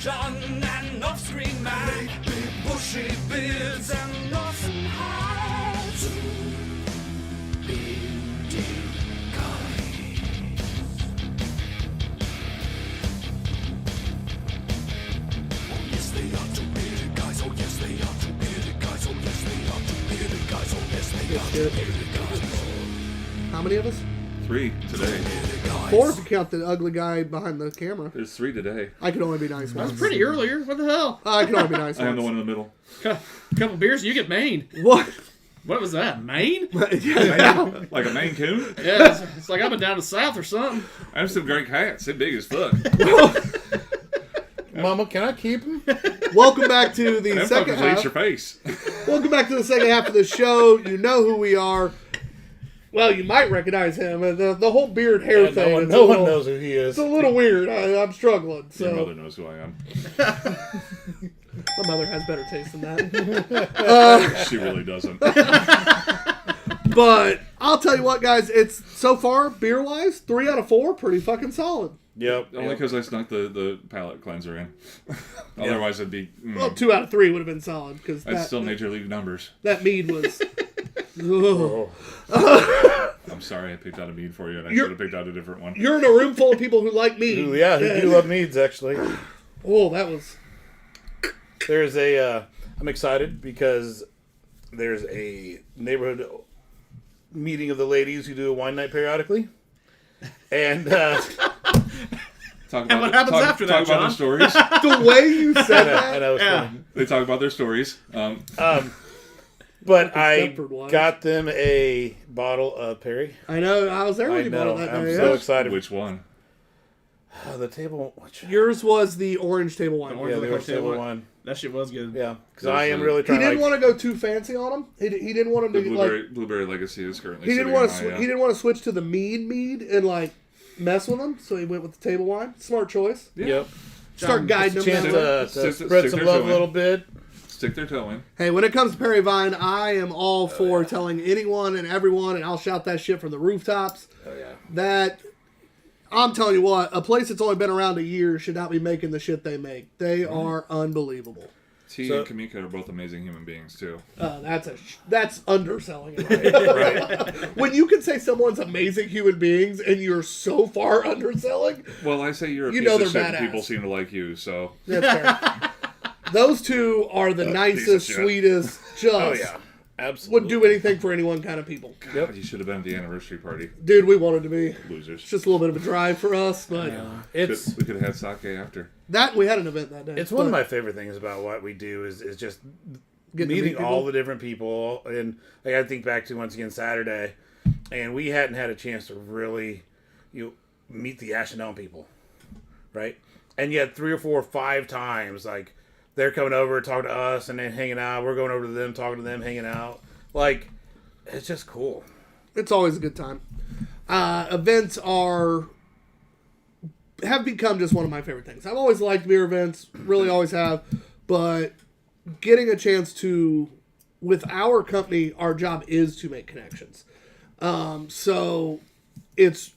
John and off-screen man, big bushy beards and awesome hats. Two bearded guys. Oh yes they are two bearded guys. Oh yes they are two bearded guys. Oh yes they are two bearded guys. Oh yes they are two bearded guys. How many of us? 3 today. 4 if you count the ugly guy behind the camera. There's 3 today. I can only be nice That was once. pretty earlier. What the hell? I can only be nice I am the once. one in the middle. Couple beers, and you get Maine. What? What was that? Maine? Yeah. Like a Maine Coon? Yeah, it's like I've been down to the south or something. I have some great cats. They're big as fuck. Mama, can I keep him? Welcome back to the Them second fuckers will eat half. your face. Welcome back to the second half of the show. You know who we are. Well, you might recognize him. The whole beard hair Yeah, thing. no one knows who he is. It's a little weird. I'm struggling. So Your mother knows who I am. my mother has better taste than that. She really doesn't. But I'll tell you what, guys. It's so far beer wise, 3 out of 4, pretty fucking solid. Yep. Only because I snuck the palate cleanser in. Otherwise, it'd be. Well, 2 out of 3 would have been solid because That's still major league numbers. that mead was. Ugh. I'm sorry I picked out a mead for you, and I You're- should have picked out a different one. You're in a room full of people who like mead. Ooh, yeah, who do love meads, actually. Oh, that was. There's a, I'm excited because there's a neighborhood meeting of the ladies who do a wine night periodically. And, Talk And what happens after that, Talk about John? their stories. The way you said I that. know it's Yeah. funny. They talk about their stories. But I Stepford wine. got them a bottle of Perry. I know. I was there when I you bought know. it that I'm day. so yeah. excited. Which one? The table. Which, Yours was the orange table wine. orange yeah, the Orange table table wine. That shit was good. Yeah, because Those I am are- really He trying didn't to want to go too fancy on him. He didn't want him The to Blueberry Legacy is currently. he didn't sitting want in to my, he didn't want to switch to the mead and like mess with him. So he went with the table wine. Smart choice. Yeah. Yep. Start guiding him. Chance that way. to Stick spread their some toe love a in. little bit. Stick their toe in. Hey, when it comes to Perry Vine, I am all for telling anyone and everyone, and I'll shout that shit from the rooftops. Oh yeah. That I'm telling you what, a place that's only been around a year should not be making the shit they make. They are unbelievable. T So- and Kamika are both amazing human beings too. That's underselling it. Right? When you can say someone's amazing human beings and you're so far underselling, Well, I say you're a You piece know of they're shit, and badass. people seem to like you. So that's fair. Those two are the nicest, shit. sweetest, just Oh yeah. Absolutely. would do anything for anyone kind of people. God, you should have been at the anniversary party. Dude, we wanted to be. Losers. It's just a little bit of a drive for us, but It's We could have had sake after. that we had an event that day. it's one of But my favorite things about what we do is just getting to meet meeting people. all the different people. And like I think back to once again Saturday, and we hadn't had a chance to really meet the Ashenelm people, right? And yet 3 or 4 or 5 times like they're coming over talking to us and then hanging out. We're going over to them talking to them, hanging out. Like it's just cool. It's always a good time. Events have become just one of my favorite things. I've always liked beer events, really always have, but getting a chance to, with our company, our job is to make connections. So it's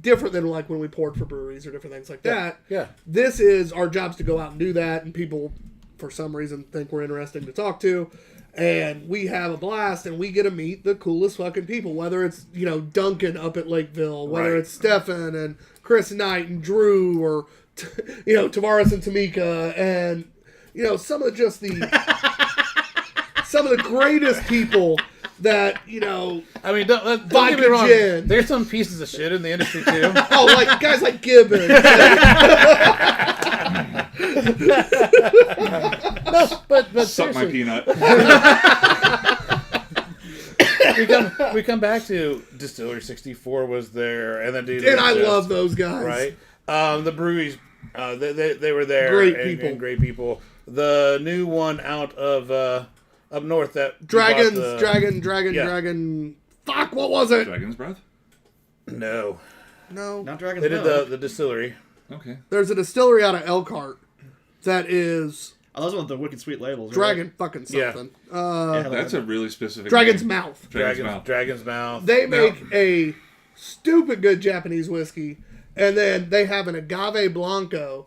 different than like when we poured for breweries or different things like that. Yeah. This is our job's to go out and do that, and people, for some reason, think we're interesting to talk to. And we have a blast, and we get to meet the coolest fucking people, whether it's, Duncan up at Lakeville, whether Right. it's Stefan and Chris Knight and Drew, or, Tavares and Tamika, and, some of just some of the greatest people that, I mean, don't get Vodka me wrong. gin. There's some pieces of shit in the industry too. like guys like Gibbon. but Suck my seriously, peanut. we come back to Distillery 64 was there, and then And I love those guys. right. The breweries, they were there. Great and people. great people. The new one out of up north that we Dragons, bought the- Dragon. Fuck, what was it? Dragon's Breath? No, No. Not Dragon's they did Milk. the distillery. Okay. There's a distillery out of Elkhart that is Oh, those are the wicked sweet labels. Right? Dragon fucking Yeah. something. Yeah, That's a really specific Dragon's name. Mouth. Dragon's Mouth. They make a stupid good Japanese whiskey, and then they have an agave blanco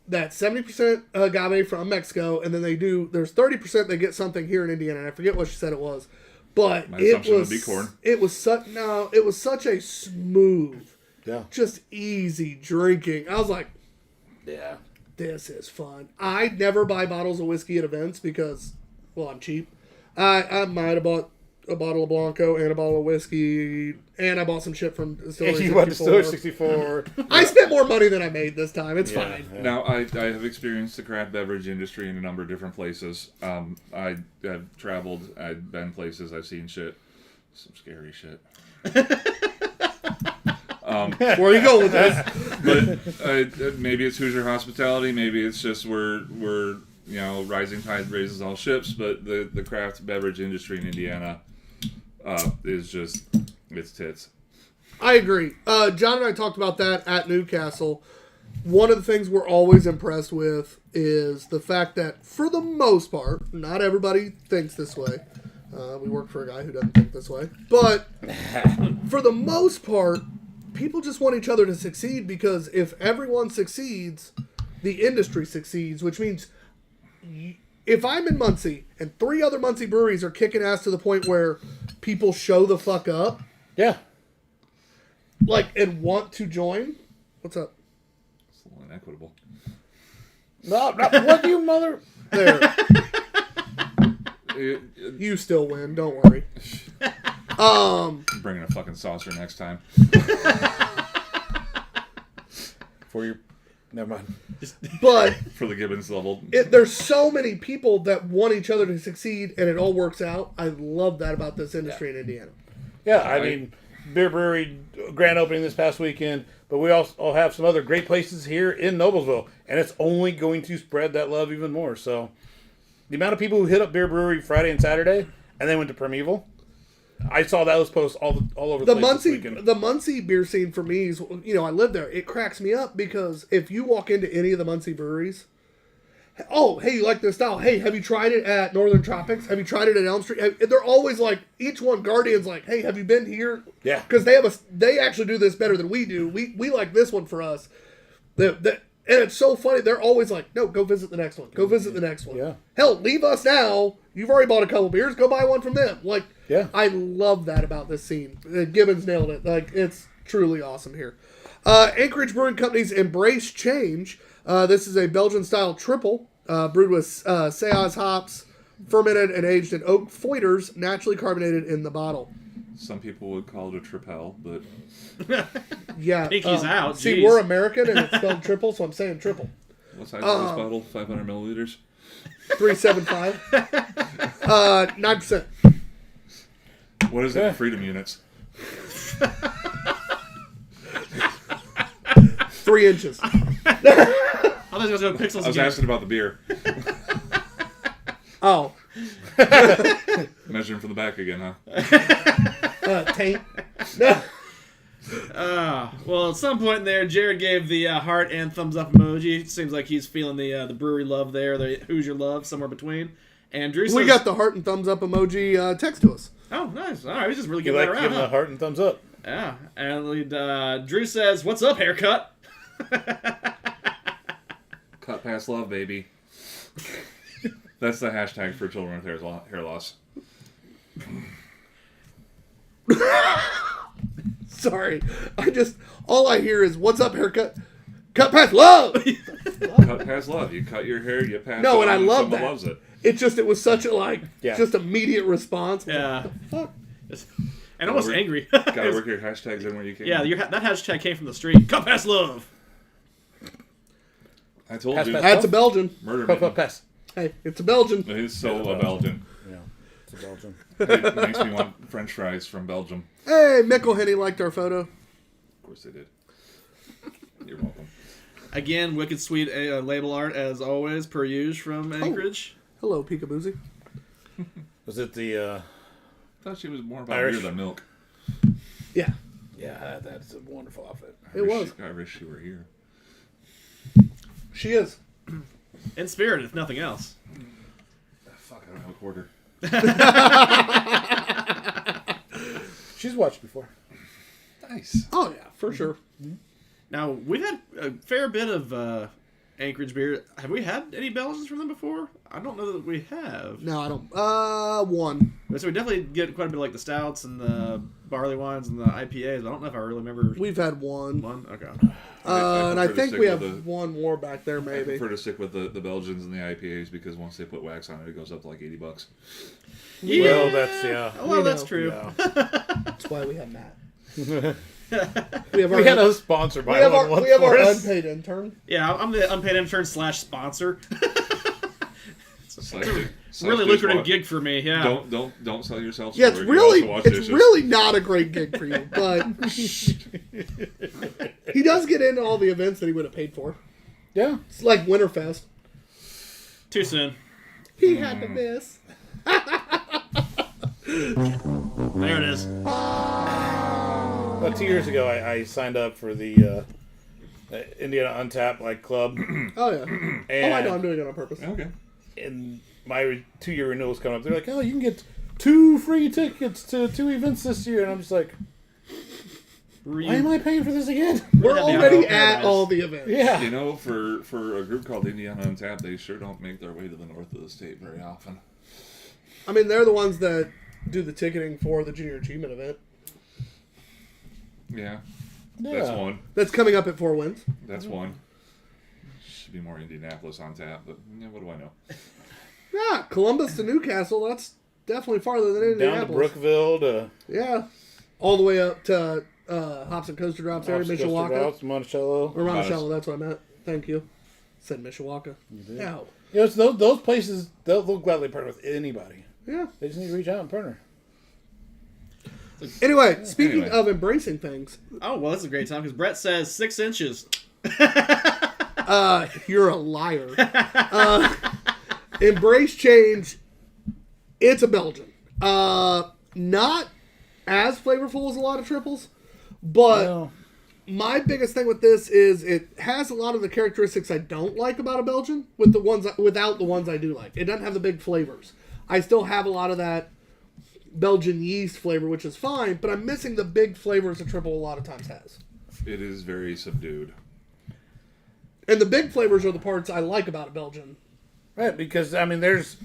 that 70% agave from Mexico, and then there's 30% they get something here in Indiana, and I forget what she said it was. But My it assumption was would be corn. it was such a smooth, Yeah. just easy drinking. I was like, Yeah. this is fun. I never buy bottles of whiskey at events because, well, I'm cheap. I might have bought a bottle of Blanco and a bottle of whiskey, and I bought some shit from Distillery You bought the Store 64. 64. I spent more money than I made this time. It's Yeah. fine. Now, I have experienced the craft beverage industry in a number of different places. I have traveled, I've been places, I've seen shit. Some scary shit. Where are you going with this? But maybe it's Hoosier hospitality, maybe it's just we're rising tide raises all ships, but the craft beverage industry in Indiana is just, it's tits. I agree. John and I talked about that at Newcastle. One of the things we're always impressed with is the fact that, for the most part, not everybody thinks this way. We work for a guy who doesn't think this way. But for the most part, people just want each other to succeed, because if everyone succeeds, the industry succeeds, which means if I'm in Muncie and 3 other Muncie breweries are kicking ass to the point where people show the fuck up, Yeah. and want to join, what's up? It's a little inequitable. No, what you mother? There. It, You still win, don't worry. I'm bringing a fucking saucer next time. For your. Never mind. But For the Gibbons level. there's so many people that want each other to succeed, and it all works out. I love that about this industry in Indiana. Yeah, I mean, Beer Brewery grand opening this past weekend, but we also have some other great places here in Noblesville, and it's only going to spread that love even more. So, the amount of people who hit up Beer Brewery Friday and Saturday, and then went to Primeval, I saw those posts all over the place this weekend. The Muncie beer scene for me is, I live there. It cracks me up because if you walk into any of the Muncie breweries, oh, hey, you like this style? Hey, have you tried it at Northern Tropics? Have you tried it at Elm Street? They're always like, each one, Guardian's like, hey, have you been here? Yeah. Because they actually do this better than we do. We like this one for us. And it's so funny. They're always like, no, go visit the next one. Go visit the next one. Yeah. Hell, leave us now. You've already bought a couple beers. Go buy one from them. Yeah. I love that about this scene. Gibbons nailed it. It's truly awesome here. Anchorage Brewing Company's Embrace Change. This is a Belgian-style triple brewed with Sayaz hops, fermented and aged in oak foeders, naturally carbonated in the bottle. Some people would call it a tripel, but Yeah. Pinky's out. See, Jeez. we're American and it's spelled triple, so I'm saying triple. what size is this bottle? 500 milliliters? 375. 9%. What is it in freedom units? 3 inches. I thought he was going to pixels I was again. asking about the beer. Oh. Measuring from the back again, huh? Taint. Well, at some point in there, Jared gave the heart and thumbs up emoji. Seems like he's feeling the brewery love there, the Hoosier love, somewhere between. And Drew says, We got the heart and thumbs up emoji text to us. oh, nice. All right, he's just really You giving like that around, giving huh? a heart and thumbs up. Yeah. And Drew says, what's up, haircut? Cut past love, baby. That's the hashtag for children with hair loss. Sorry. All I hear is, what's up, haircut? Cut past love! Cut past love. You cut your hair, you pass No, it and I on, love someone that. loves it. It was such a, Yeah. just immediate response. Yeah. Fuck. And almost Gotta angry. Gotta work your hashtags in where you can. Yeah, that hashtag came from the street. Cut past love. I told Pass, you. pass. That's a Belgian. Murder Pass, mitten. pass. Hey, it's a Belgian. It is so a Belgian. Yeah, it's a Belgian. It makes me want French fries from Belgium. Hey, McElhenney liked our photo. Of course they did. You're welcome. Again, wicked sweet label art, as always, per usual from Anchorage. Hello, Peekaboozy. Was it the? I thought she was more about Irish. beer than milk. Yeah, Yeah, that's a wonderful outfit. I it wish was. I wish she were here. She is. In spirit, if nothing else. Fuck, I don't have a quarter. She's watched before. Nice. Oh, yeah, for sure. Now, we've had a fair bit of Anchorage beer. Have we had any Belgians from them before? I don't know that we have. No, I don't. One. So we definitely get quite a bit of like the stouts and the barley wines and the IPAs. I don't know if I really remember We've had one. one. Okay. And I prefer to think stick we with have one more back there, I maybe. prefer to stick with the Belgians and the IPAs because once they put wax on it, it goes up to like $80. Well, that's yeah. Well, that's know. true. Yeah. That's why we have Matt. We had a sponsor by one we have our for us. unpaid intern. Yeah, I'm the unpaid intern / sponsor. Slightly Really lucrative gig for me. Yeah. Don't sell yourself. Yeah, short. it's You really also wash it's dishes. really not a great gig for you, but he does get into all the events that he would have paid for. Yeah. It's like Winterfest. Too soon. He had to miss. There it is. About 2 years ago, I signed up for the Indiana Untapped club, Oh yeah. and I know I'm doing it on purpose. Okay. and my 2-year renewal is coming up. They're like, "Oh, you can get 2 free tickets to 2 events this year," and I'm just like, "Why am I paying for this again?" We're Yeah, already yeah. at all the events. Yeah. You know, for a group called Indiana Untapped, they sure don't make their way to the north of the state very often. I mean, they're the ones that do the ticketing for the Junior Achievement event. Yeah. Yeah. That's one. That's coming up at Four Winds. That's one. Should be more Indianapolis on tap, but what do I know? Yeah, Columbus to Newcastle. That's definitely farther than Down to Indianapolis. Brookville to Yeah, all the way up to Hobson Coaster Drops area, Mishawaka. Monticello. Or Monticello, that's what I meant. Thank you. Said Mishawaka. No. You know, so those places, they'll gladly partner with anybody. Yeah. They just need to reach out and partner. Anyway, speaking Anyway. of embracing things, Oh, well, that's a great time because Brett says 6 inches. you're a liar. Embrace change. It's a Belgian. Not as flavorful as a lot of triples, but Well, my biggest thing with this is it has a lot of the characteristics I don't like about a Belgian with the ones without the ones I do like. It doesn't have the big flavors. I still have a lot of that Belgian yeast flavor, which is fine, but I'm missing the big flavors a triple a lot of times has. It is very subdued. And the big flavors are the parts I like about a Belgian. right, because, I mean, there's...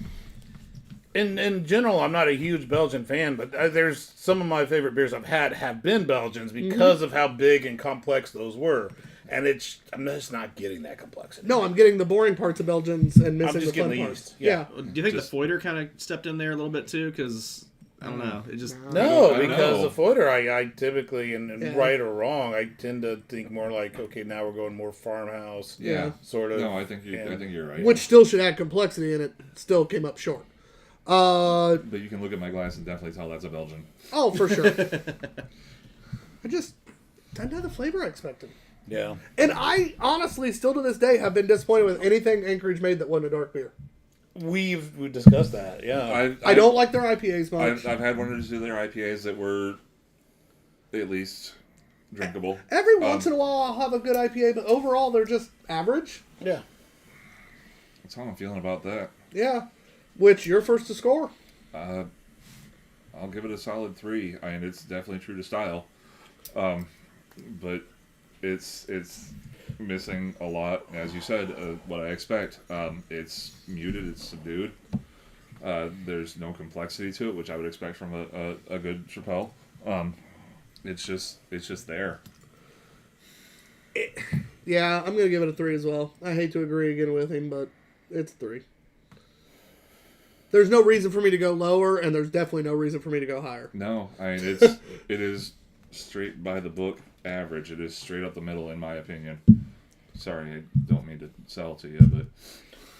In general, I'm not a huge Belgian fan, but there's some of my favorite beers I've had have been Belgians because of how big and complex those were. And I'm just not getting that complexity. No, I'm getting the boring parts of Belgians and missing just the fun getting the parts. yeast. Yeah. Yeah. Do you think Just- the Foider kind of stepped in there a little bit too? Because I don't know. It just No, I don't because know. the Foider, I typically, and Yeah. right or wrong, I tend to think more like, okay, now we're going more farmhouse, Yeah. sort of. No, I think you're right. Which still should add complexity, and it still came up short. But you can look at my glass and definitely tell that's a Belgian. Oh, for sure. I just didn't have the flavor I expected. Yeah. And I honestly, still to this day, have been disappointed with anything Anchorage made that wasn't a dark beer. We've discussed that, yeah. I don't like their IPAs much. I've had one or two of their IPAs that were at least drinkable. Every once in a while, I'll have a good IPA, but overall, they're just average. Yeah. That's how I'm feeling about that. Yeah. Which, you're first to score. I'll give it a solid 3. I mean, it's definitely true to style, but it's missing a lot, as you said, what I expect. It's muted, it's subdued. There's no complexity to it, which I would expect from a good Chappelle. It's just there. Yeah, I'm going to give it a 3 as well. I hate to agree again with him, but it's 3. There's no reason for me to go lower, and there's definitely no reason for me to go higher. No, I mean it is straight by the book average. It is straight up the middle, in my opinion. Sorry, I don't mean to sell to you, but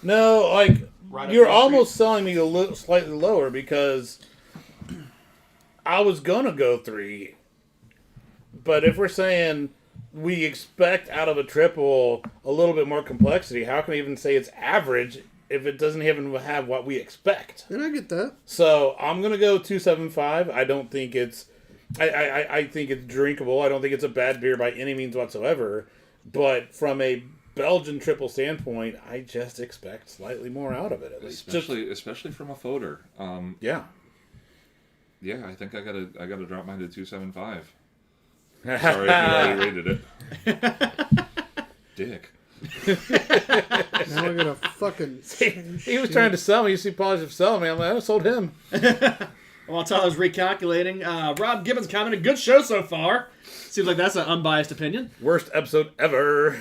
No, like, Right up you're the almost selling me slightly lower because I was going to go 3. But if we're saying we expect out of a triple a little bit more complexity, how can I even say it's average if it doesn't even have what we expect? And I get that. So I'm gonna go 2.75. I don't think it's. I think it's drinkable. I don't think it's a bad beer by any means whatsoever. But from a Belgian triple standpoint, I just expect slightly more out of it at least. especially from a Foder. Yeah. Yeah, I think I gotta drop mine to 2.75. Sorry if you already rated it. Dick. Now we're gonna fucking. He was trying to sell me. You see positive selling me. I'm like, I sold him. While Tyler's recalculating, Rob Gibbons commented, good show so far. Seems like that's an unbiased opinion. Worst episode ever.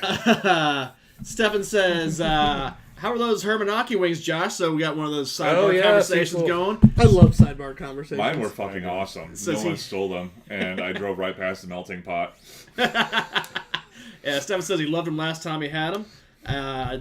Stefan says, how are those Hermanaki wings, Josh? So we got one of those sidebar Oh, yeah, conversations people- going. I love sidebar conversations. Mine were fucking awesome. Says No he- one stole them, and I drove right past the melting pot. Yeah, Stefan says he loved him last time he had him.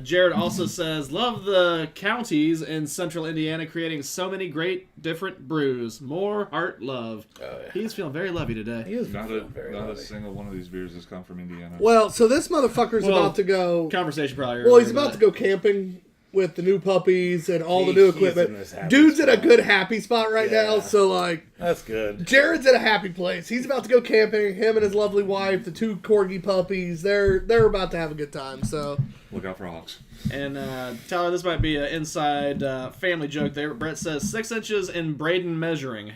Jared also says, love the counties in central Indiana creating so many great different brews. More heart love. Oh, yeah. He's feeling very lovey today. He is Not very a lovely. single one of these beers has come from Indiana. Well, so this motherfucker's Well, about to go. Conversation probably. Well, he's earlier, about but- to go camping with the new puppies and all the He's new in equipment. this happy Dude's in a spot. good happy spot right now. Yeah. So like, That's good. Jared's in a happy place. He's about to go camping. Him and his lovely wife, the two corgi puppies. They're about to have a good time. So Look out for hawks. And Tyler, this might be an inside family joke there. But Brett says 6 inches in Braden measuring.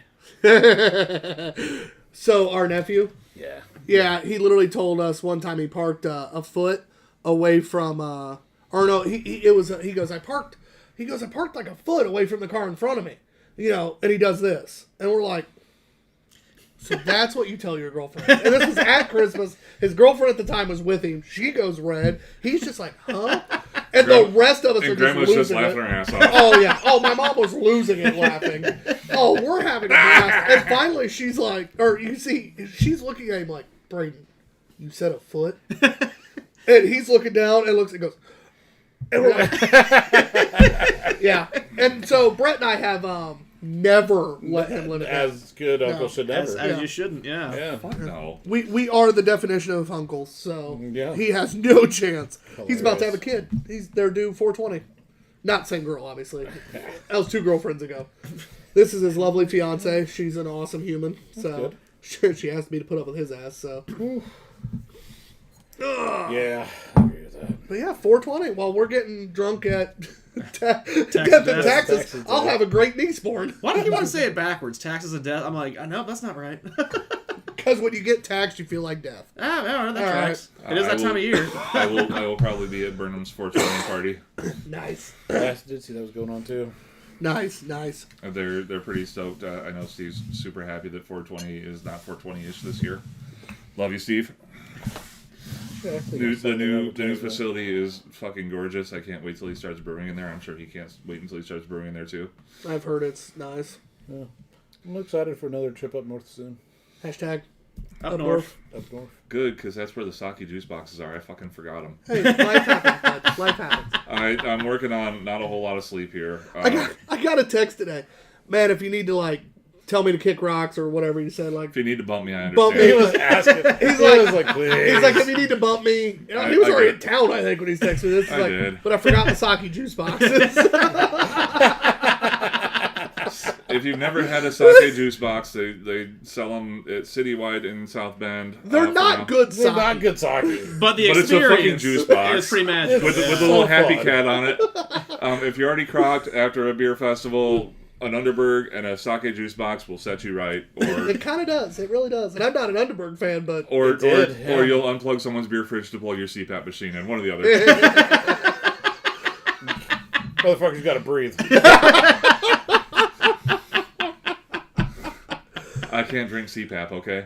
so our nephew. Yeah. Yeah, he literally told us one time he parked a foot away from, or no, he goes, I parked like a foot away from the car in front of me, and he does this. And we're like, so that's what you tell your girlfriend. And this was at Christmas. His girlfriend at the time was with him. She goes red. He's just like, huh? And the rest of us are And just Grandma's losing just laughing it. her ass off. Oh, yeah. Oh, my mom was losing it laughing. Oh, we're having a blast. And finally, she's like, or you see, she's looking at him like, Braden, you said a foot? And he's looking down and looks and goes, and we're like, yeah. And so Brett and I have never let him limit that. As good uncle should never. As Yeah. you shouldn't, yeah. Yeah. No. We are the definition of uncles, so Yeah. he has no chance. He's about to have a Hilarious. kid. They're due 420. Not same girl, obviously. That was 2 girlfriends ago. This is his lovely fiance. She's an awesome human. So she asked me to put up with his ass. So, Yeah. I agree with that. but yeah, 420. While we're getting drunk at Death in Texas, I'll have a great niece born. Why do you want to say it backwards? Taxes and death? I'm like, no, that's not right. Because when you get taxed, you feel like death. that All tracks. It is I that time will- of year. I will probably be at Burnham's 420 party. Nice, I did see that was going on too. nice. They're pretty stoked. I know Steve's super happy that 420 is not 420-ish this year. Love you, Steve. Yeah, The new facility is fucking gorgeous. I can't wait till he starts brewing in there. I'm sure he can't wait until he starts brewing in there too. I've heard it's nice. Yeah. I'm excited for another trip up north soon. Hashtag Up north. Up north. Good, because that's where the sake juice boxes are. I fucking forgot them. Hey, life happens, bud. Life happens. I'm working on not a whole lot of sleep here. I got a text today. Man, if you need to, like, tell me to kick rocks or whatever you said, like, If you need to bump me, I Bump understand. He was asking. He's He like- was like, please. he's like, if you need to bump me. He was I already in did. town, I think, when he's texting me this. He's I like, did. but I forgot the sake juice boxes. If you've never had a sake juice box, they sell them at Citywide in South Bend. They're for not now. good They're sake. not good sake. But the But it's a experience fucking juice box. is pretty magical. With yeah. the little So happy fun. cat on it. If you're already crocked after a beer festival, an Underberg and a sake juice box will set you right. Or It kind of does. It really does. And I'm not an Underberg fan, but or It did, yeah. or you'll unplug someone's beer fridge to plug your CPAP machine in. One or the other. Motherfucker's got to breathe. I can't drink CPAP, okay?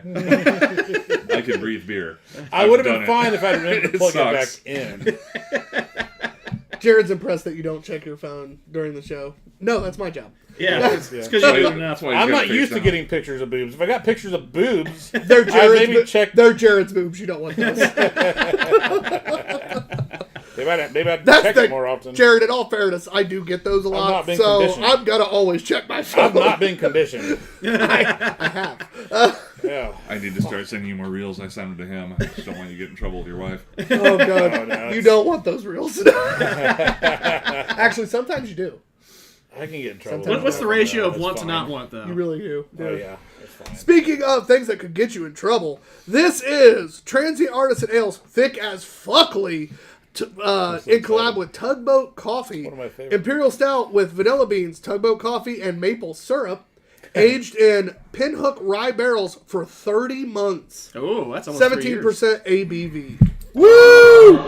I can breathe beer. I I've would have done been it. fine if I'd remembered to It plug sucks. it back in. Jared's impressed that you don't check your phone during the show. No, that's my job. Yeah, it's Yeah. because That's you why- do enough. that's why he's I'm got not face used to down. getting pictures of boobs. If I got pictures of boobs, They're I Jared's, maybe check. they're Jared's boobs. You don't want those. They might That's check the, it more often. Jared, in all fairness, I do get those a lot. not being So conditioned. I'm going to always check my phone. I've not been conditioned. I have. Yeah. I need to start sending you more reels. I send them to him. I just don't want you to get in trouble with your wife. Oh, God. Oh, no, You it's- don't want those reels. Actually, sometimes you do. I can get in trouble. Sometimes- What's the ratio of That's want to fine. not want, though? You really do. Oh, yeah. That's fine. Speaking of things that could get you in trouble, this is Transient Artisan Ales Thick as Fuckly in collab with Tugboat Coffee. One of my favorites. Imperial Stout with vanilla beans, Tugboat Coffee, and maple syrup. Aged in Pinhook rye barrels for 30 months. Oh, that's almost 3 years. 17% ABV. Woo!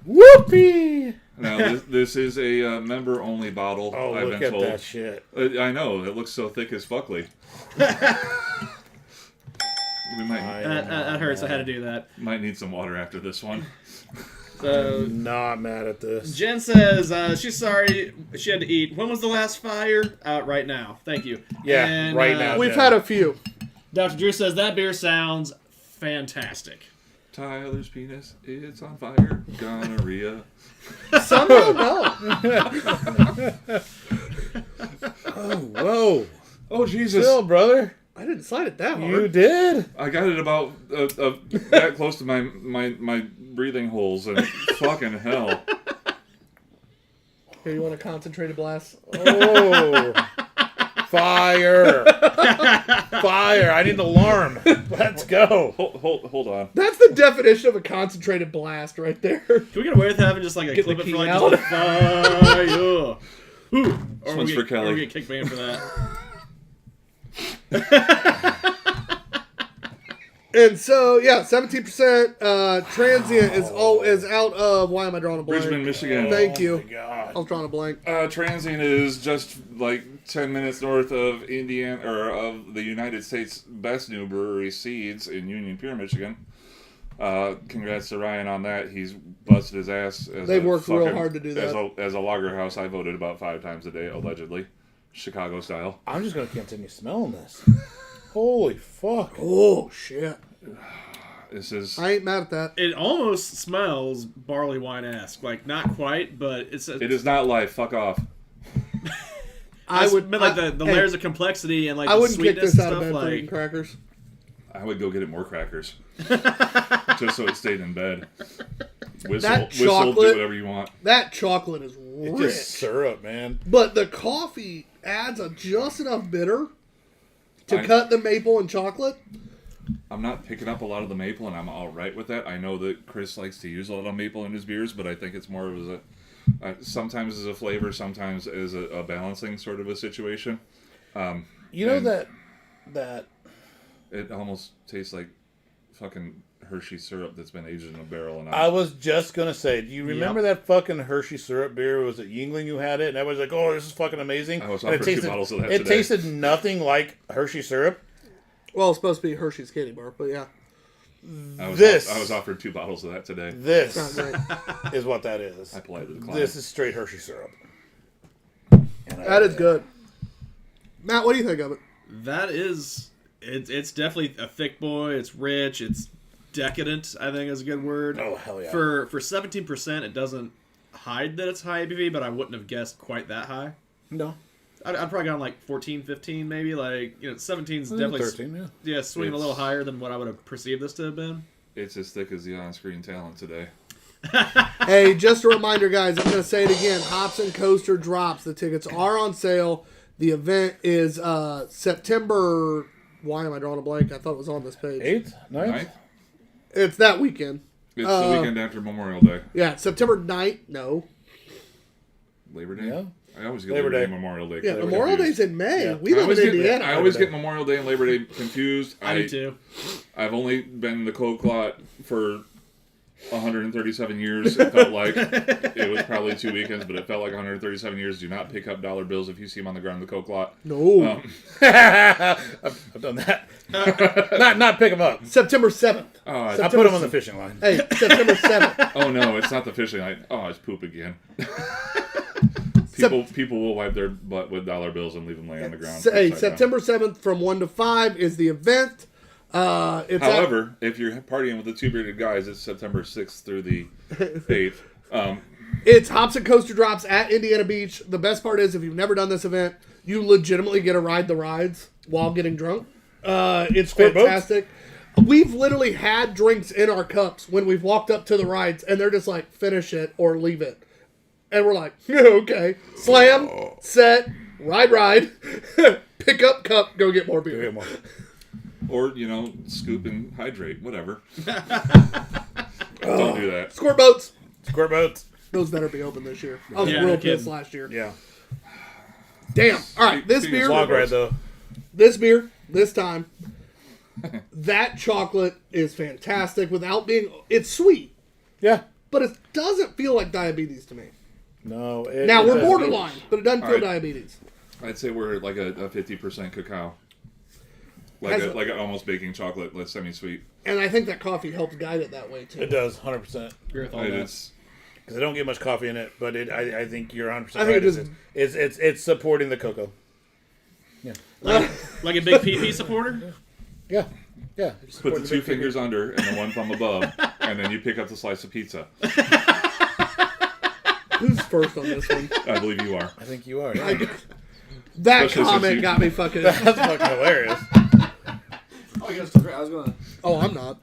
Whoopee! Now, this is a member-only bottle, Oh, I've look been at told. that shit. I know, it looks so thick as fuckly. We That hurts. I had to do that. might need some water after this one. So Not mad at this. Jen says she's sorry she had to eat. When was the last fire? Right now. Thank you. Yeah, And, right now. We've Jen. had a few. Dr. Drew says that beer sounds fantastic. Tyler's penis, it's on fire. Gonorrhea. Somehow, no. Oh, whoa. Oh, Jesus. Still, brother. I didn't slide it that hard. You did? I got it about that close to my breathing holes, and fucking hell. Here, you want a concentrated blast? Oh. Fire. Fire. I need an alarm. Let's go. Hold on. That's the definition of a concentrated blast right there. Can we get away with having just like a Get clip the it for key like out. just fire? Ooh. Or one's we for get, Kelly. Or we get kicked banned for that. And so, yeah, 17%. Transient is out of. Why am I drawing a blank? Bridgman, Michigan. Thank you. Oh, my God. I was drawing a blank. Transient is just like 10 minutes north of Indiana, or of the United States' best new brewery, Seeds, in Union Pier, Michigan. Congrats to Ryan on that. He's busted his ass. They've worked real hard to do that. As a lager house, I voted about 5 times a day, allegedly. Chicago style. I'm just going to continue smelling this. Holy fuck. Oh, shit. This is... I ain't mad at that. It almost smells barley wine-esque. Like, not quite, but it's... It is not life. Fuck off. I would mean, like the layers of complexity and like I the wouldn't kick sweetness this and out of stuff. bed for Like, eating crackers. I would go get it more crackers. Just so it stayed in bed. Whistle, That do chocolate- whatever you want. That chocolate is It's rich. just syrup, man. But the coffee adds just enough bitter to I- cut the maple and chocolate. I'm not picking up a lot of the maple, and I'm all right with that. I know that Chris likes to use a lot of maple in his beers, but I think it's more of sometimes as a flavor, sometimes as a balancing sort of a situation. You know And- that It almost tastes like fucking Hershey syrup that's been aged in a barrel. And I was just gonna say, do you remember that fucking Hershey syrup beer? Was it Yingling who had it? And everybody's like, "Oh, this is fucking amazing." I was And offered 2 bottles of that It today. tasted nothing like Hershey syrup. Well, it's supposed to be Hershey's candy bar, but yeah. I this- was offered 2 bottles of that today. This Not great. is what that is. I politely declined. This is straight Hershey syrup. That is good. Matt, what do you think of it? that is... It's definitely a thick boy. It's rich. It's decadent, I think is a good word. Oh, hell yeah. For 17%, it doesn't hide that it's high ABV, but I wouldn't have guessed quite that high. No. I'd probably gone like 14, 15 maybe. Like, 17 is definitely 13, yeah. swinging a little higher than what I would have perceived this to have been. It's as thick as the on-screen talent today. Hey, just a reminder, guys. I'm going to say it again. Hops and Coaster drops. The tickets are on sale. The event is September... Why am I drawing a blank? I thought it was on this page. 8th? 9th? 9th? It's that weekend. It's the weekend after Memorial Day. Yeah, September 9th. No. Labor Day? Yeah. I always get Labor Labor Day, Day. Memorial Day. Yeah, confused. Memorial Day's in May. Yeah. We live in Indiana. I always get Memorial Day and Labor Day confused. I do too. I've only been in the Cold Clot for 137 years. It felt like it was probably 2 weekends, but it felt like 137 years. Do not pick up dollar bills if you see them on the ground in the Cold Clot. No. I've done that. not pick them up. September 7th. I put them on the fishing line. Hey, September 7th. Oh no, it's not the fishing line. Oh, it's poop again. People will wipe their butt with dollar bills and leave them laying on the ground. Hey, upside down. September 7th from 1 to 5 is the event. It's However, if you're partying with the Two Beerded Guys, it's September 6th through the 8th. It's Hops and Coaster Drops at Indiana Beach. The best part is, if you've never done this event, you legitimately get to ride the rides while getting drunk. It's Squirt boats? fantastic. We've literally had drinks in our cups when we've walked up to the rides, and they're just like, finish it or leave it. And we're like, yeah, okay. Slam, set, ride. Pick up cup, go get more beer. Or, scoop and hydrate, whatever. Don't do that. Squirt boats. Squirt boats. Those better be open this year. I was Yeah, real no pissed kidding. last year. Yeah. Damn. All right, this Speaking of beer, Log ride, though. this time, That chocolate is fantastic without being... It's sweet, Yeah. but it doesn't feel like diabetes to me. No. Now, we're doesn't. borderline, but it doesn't feel Alright. diabetes. I'd say we're like a 50% cacao. Like Has a, a- like an almost baking chocolate, less semi-sweet. And I think that coffee helps guide it that way, too. It does, 100%. Agree with all It that. is. Because I don't get much coffee in it, but I think you're 100% I think right. it is- It's supporting the cocoa. Like a big PP supporter? Yeah. Yeah. Put the two fingers under and the one thumb above, and then you pick up the slice of pizza. Who's first on this one? I believe you are. I think you are. Yeah. That Especially since comment you- got me fucking... That's fucking hilarious. Oh, you guys still great. I was gonna. Oh, I'm not.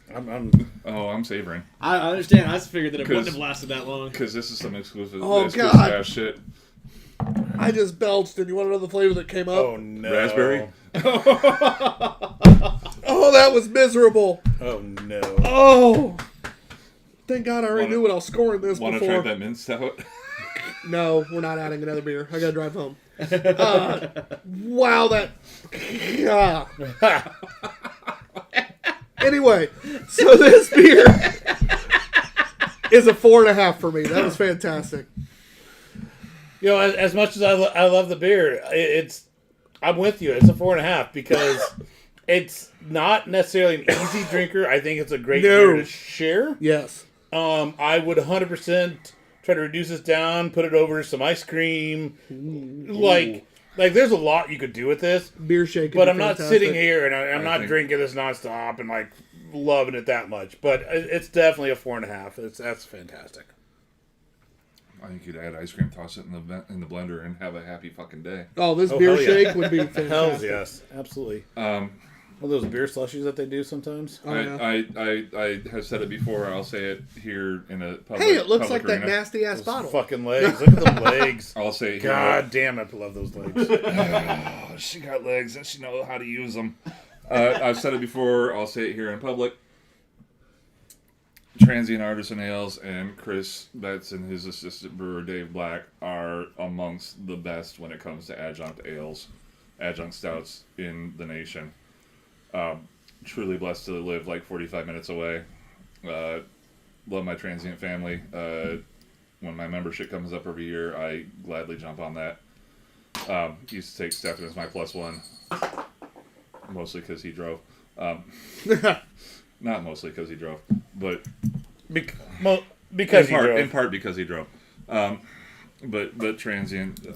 Oh, I'm savoring. I understand. I just figured that it wouldn't 'Cause- have lasted that long. Because this is some exclusive, Oh, exclusive God. ass shit. I just belched, and you want to know the flavor that came up? Oh, no. Raspberry? Oh, that was miserable. Oh, no. Oh. Thank God I already Wanna- knew what I was scoring this Want to try before. that mint stout? No, we're not adding another beer. I gotta drive home. Wow, that. Yeah. Anyway, so this beer is a 4.5 for me. That was fantastic. You know, as much as I love the beer, I'm with you. It's a 4.5 because it's not necessarily an easy drinker. I think it's a great No. beer to share. Yes. I would 100% try to reduce this down, put it over some ice cream. Like there's a lot you could do with this. Beer shake. But I'm not fantastic. sitting here and I'm I not think- drinking this nonstop and like loving it that much. But it's definitely a 4.5. That's fantastic. I think you'd add ice cream, toss it in the blender, and have a happy fucking day. Oh, this Oh, beer hell yeah. shake would be fantastic. Hells yes, absolutely. Um, One of those beer slushies that they do sometimes. Oh, yeah. I have said it before. I'll say it here in a public. Hey, it looks public like that arena. nasty ass Those bottle. fucking legs. Look at them legs. I'll say it here. God damn, I love those legs. Oh, she got legs and she knows how to use them. I've said it before. I'll say it here in public. Transient Artisan Ales and Chris Betts and his assistant brewer Dave Black are amongst the best when it comes to adjunct ales, adjunct stouts in the nation. Truly blessed to live like 45 minutes away. Love my transient family. When my membership comes up every year, I gladly jump on that. Used to take Stefan as my plus one, mostly because he drove. Not mostly because he drove, but Because in part because he drove. But Transient,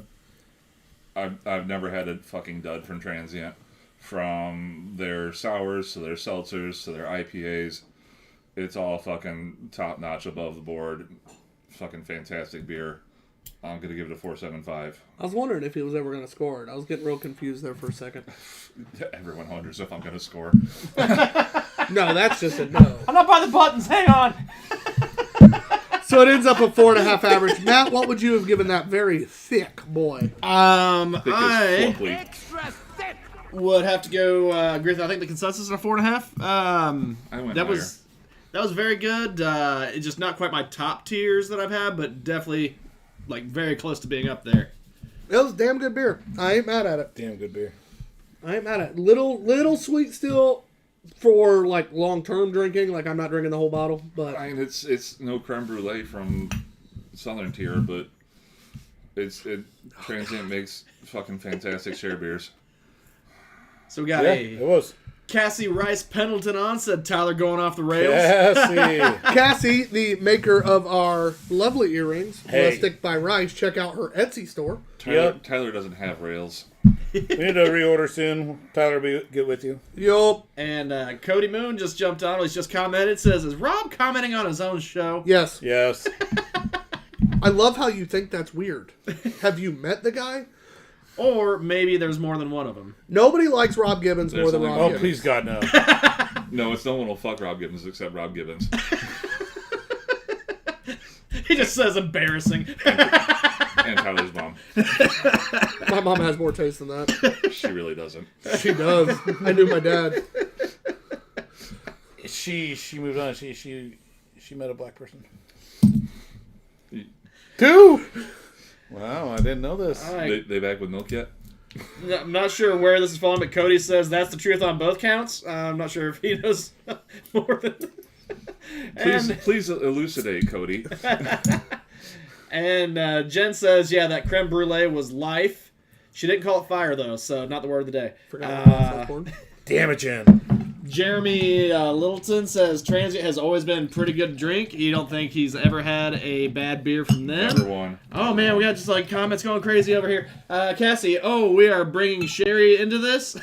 I've never had a fucking dud from Transient. From their sours to their seltzers to their IPAs, it's all fucking top notch, above the board, fucking fantastic beer. I'm gonna give it a 4.75. I was wondering if he was ever going to score it. I was getting real confused there for a second. Everyone wonders if I'm gonna score. No, that's just a no. I'm not by the buttons. Hang on. So it ends up a 4.5 average. Matt, what would you have given that very thick boy? Thick as I flumply. would have to go. Agree with. I think the consensus is a 4.5. I went that higher. was very good. It's just not quite my top tiers that I've had, but definitely like very close to being up there. It was damn good beer. I ain't mad at it. Damn good beer. I ain't mad at it. Little sweet still for like long-term drinking. Like I'm not drinking the whole bottle, but I mean, it's no creme brulee from Southern Tier, but Transient makes fucking fantastic share beers. So we got Yeah, a it was. Cassie Rice Pendleton on, said Tyler going off the rails. Cassie. Cassie, the maker of our lovely earrings, Hey. Stick by Rice, check out her Etsy store. Tyler doesn't have rails. We need to reorder soon. Tyler will get with you. Yup. And Cody Moon just jumped on. He's just commented. Says, is Rob commenting on his own show? Yes. Yes. I love how you think that's weird. Have you met the guy? Or maybe there's more than one of them. Nobody likes Rob Gibbons more There's than only Rob one. Oh, Gibbons. please, God, no. No, it's no one will fuck Rob Gibbons except Rob Gibbons. He just says embarrassing. And Tyler's mom. My mom has more taste than that. She really doesn't. She does. I knew my dad. She moved on. She met a black person. 2? Wow, I didn't know this. All right. They back with milk yet? I'm not sure where this is falling, but Cody says that's the truth on both counts. I'm not sure if he knows more than. Please elucidate, Cody. And Jen says, yeah, that creme brulee was life. She didn't call it fire, though, so not the word of the day. Damn it, Jen. Jeremy Littleton says, Transient has always been pretty good drink. You don't think he's ever had a bad beer from them? Number one. Oh, man, we got just, like, comments going crazy over here. Cassie, we are bringing Sherry into this.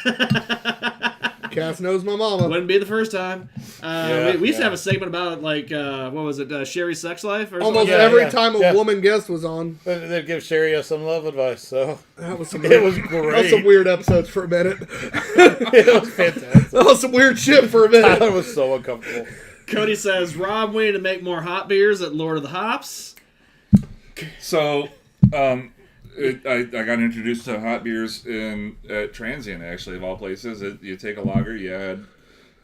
Cass knows my mama. Wouldn't be the first time. We used to have a segment about, like, what was it, Sherry's sex life? Or Almost something? every time a woman guest was on. They'd give Sherry some love advice, so. That was It was That great. was some weird episodes for a minute. It was fantastic. That was some weird shit for a minute. I was so uncomfortable. Cody says, Rob, we need to make more hot beers at Lord of the Hops. So, I got introduced to hot beers at Transient, actually, of all places. You take a lager, you add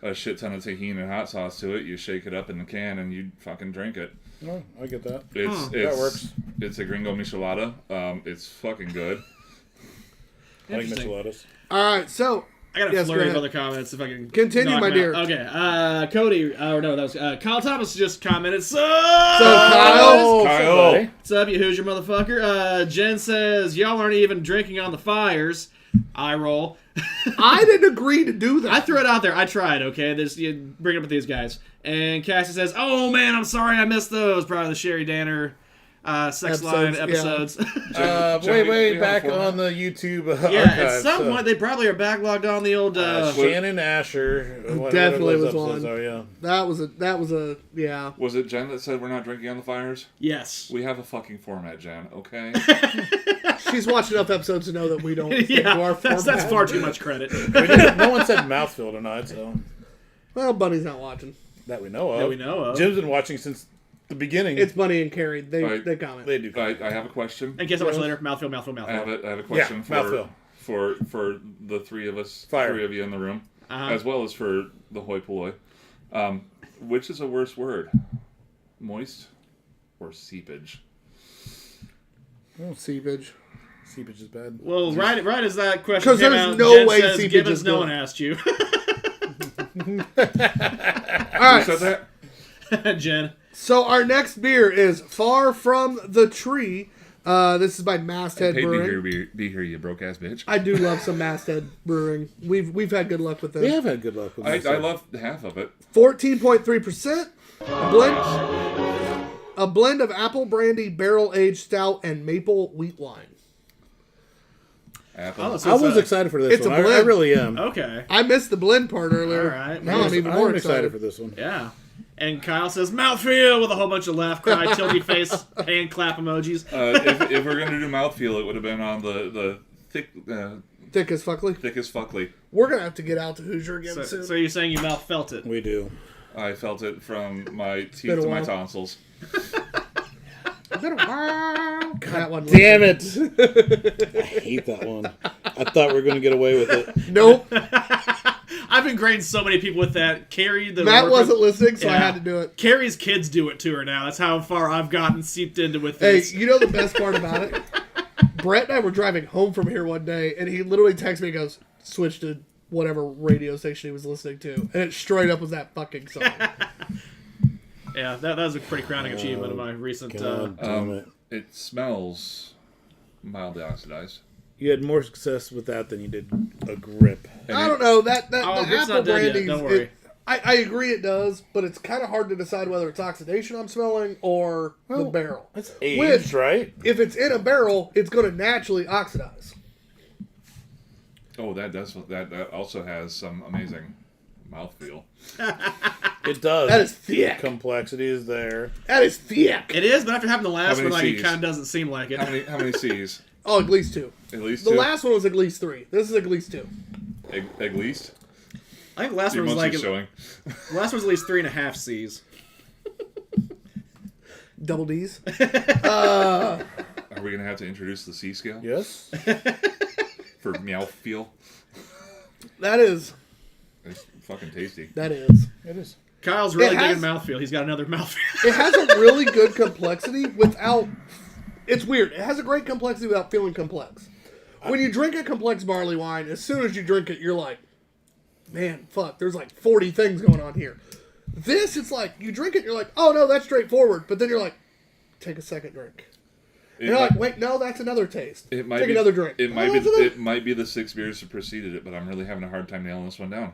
a shit ton of tahini and hot sauce to it, you shake it up in the can, and you fucking drink it. Oh, I get that. That works. It's a Gringo Michelada. It's fucking good. I like Interesting. micheladas. All right, so I got a Yes, flurry go of ahead. other comments if I can Continue, knock my them dear. out. Okay, Cody, that was Kyle Thomas just commented. So Kyle? Kyle. what's up, you Hoosier motherfucker? Jen says y'all aren't even drinking on the fires. I roll. I didn't agree to do that. I threw it out there. I tried. Okay, you bring it up with these guys. And Cassie says, "Oh man, I'm sorry I missed those. Probably the Sherry Danner sex line Episodes, episodes." Way back on the YouTube Yeah, archive. at some point they probably are backlogged on the old. Shannon Asher. Definitely whatever those was episodes one. Are, yeah. That was a yeah. Was it Jen that said we're not drinking on the fires? Yes. We have a fucking format, Jen, okay? She's watched enough episodes to know that we don't stick to Yeah, our that's format. far too much credit. No one said mouthfeel tonight, so Well, Bunny's not watching. that we know of. That we know of. Jim's been watching since the beginning. It's Bunny and Carrie. They Right. comment. They do. I have a question. In case I watch later, mouthfeel. I have a question mouthfeel. for the three of us, Fire. three of you in the room, Uh-huh. as well as for the hoi polloi. Which is a worse word, moist or seepage? Seepage. Seepage is bad. Well, right as that question 'Cause came there's out, no Jen way says, seepage Gibbons, is no good. one asked you. All right. Who said that? Jen. So our next beer is Far From the Tree. This is by Masthead Paid Brewing. be here, you broke ass bitch. I do love some Masthead Brewing. We've had good luck with We this. have had good luck with I this. love half of it. 14.3%. A blend of apple brandy, barrel aged stout, and maple wheat wine. Apple. Oh, so I it's was a- excited for this it's a one. I blend. really am. Okay. I missed the blend part earlier. All right. Now I'm even more excited. for this one. Yeah. And Kyle says, mouthfeel, with a whole bunch of laugh cry, tilty face, hand clap emojis. If we're gonna do mouthfeel, it would have been on the thick, Thick as fuckly. thickest fuckly. We're going to have to get out to Hoosier again So, soon. so you're saying you mouth felt it? We do. I felt it from my teeth Been a to my while. tonsils. Been a while. That one was- Damn it! I hate that one. I thought we were going to get away with it. Nope. I've ingrained so many people with that. Carrie, the Matt worker- wasn't listening, so I Yeah. had to do it. Carrie's kids do it to her now. That's how far I've gotten seeped into with Hey, this. you know the best part about it? Brett and I were driving home from here one day, and he literally texted me and goes, switch to whatever radio station he was listening to. And it straight up was that fucking song. Yeah, that was a pretty crowning achievement of my recent. God damn it. It smells mildly oxidized. You had more success with that than you did a grip. And I don't know. That Oh, the it's apple not done yet, brandy's... don't worry. I agree it does, but it's kind of hard to decide whether it's oxidation I'm smelling or the barrel. That's aged, Which- right? If it's in a barrel, it's going to naturally oxidize. Oh, that also has some amazing mouthfeel. It does. That is thick. Complexity is there. That is thick. It is, but after having the last many one, like, it Cs? kind of doesn't seem like it. How many C's? Oh, at least 2. At least The two? last one was at least 3. This is at least 2. At least? I think the last Your one was monthly like showing. the last one was at least 3.5 C's. Double D's. Are we going to have to introduce the C scale Yes? for mouthfeel? That is. It's fucking tasty. That is. It is. Kyle's really It big has- in mouthfeel. He's got another mouthfeel. It has a really good complexity without... It's weird. It has a great complexity without feeling complex. when you drink a complex barley wine, as soon as you drink it, you're like, man, fuck, there's like 40 things going on here. This, it's like, you drink it, you're like, oh no, that's straightforward. But then you're like, take a second drink. And you're like, wait, no, that's another taste. It might take be, another drink. It might Oh, be. that's another- It might be the 6 beers that preceded it, but I'm really having a hard time nailing this one down.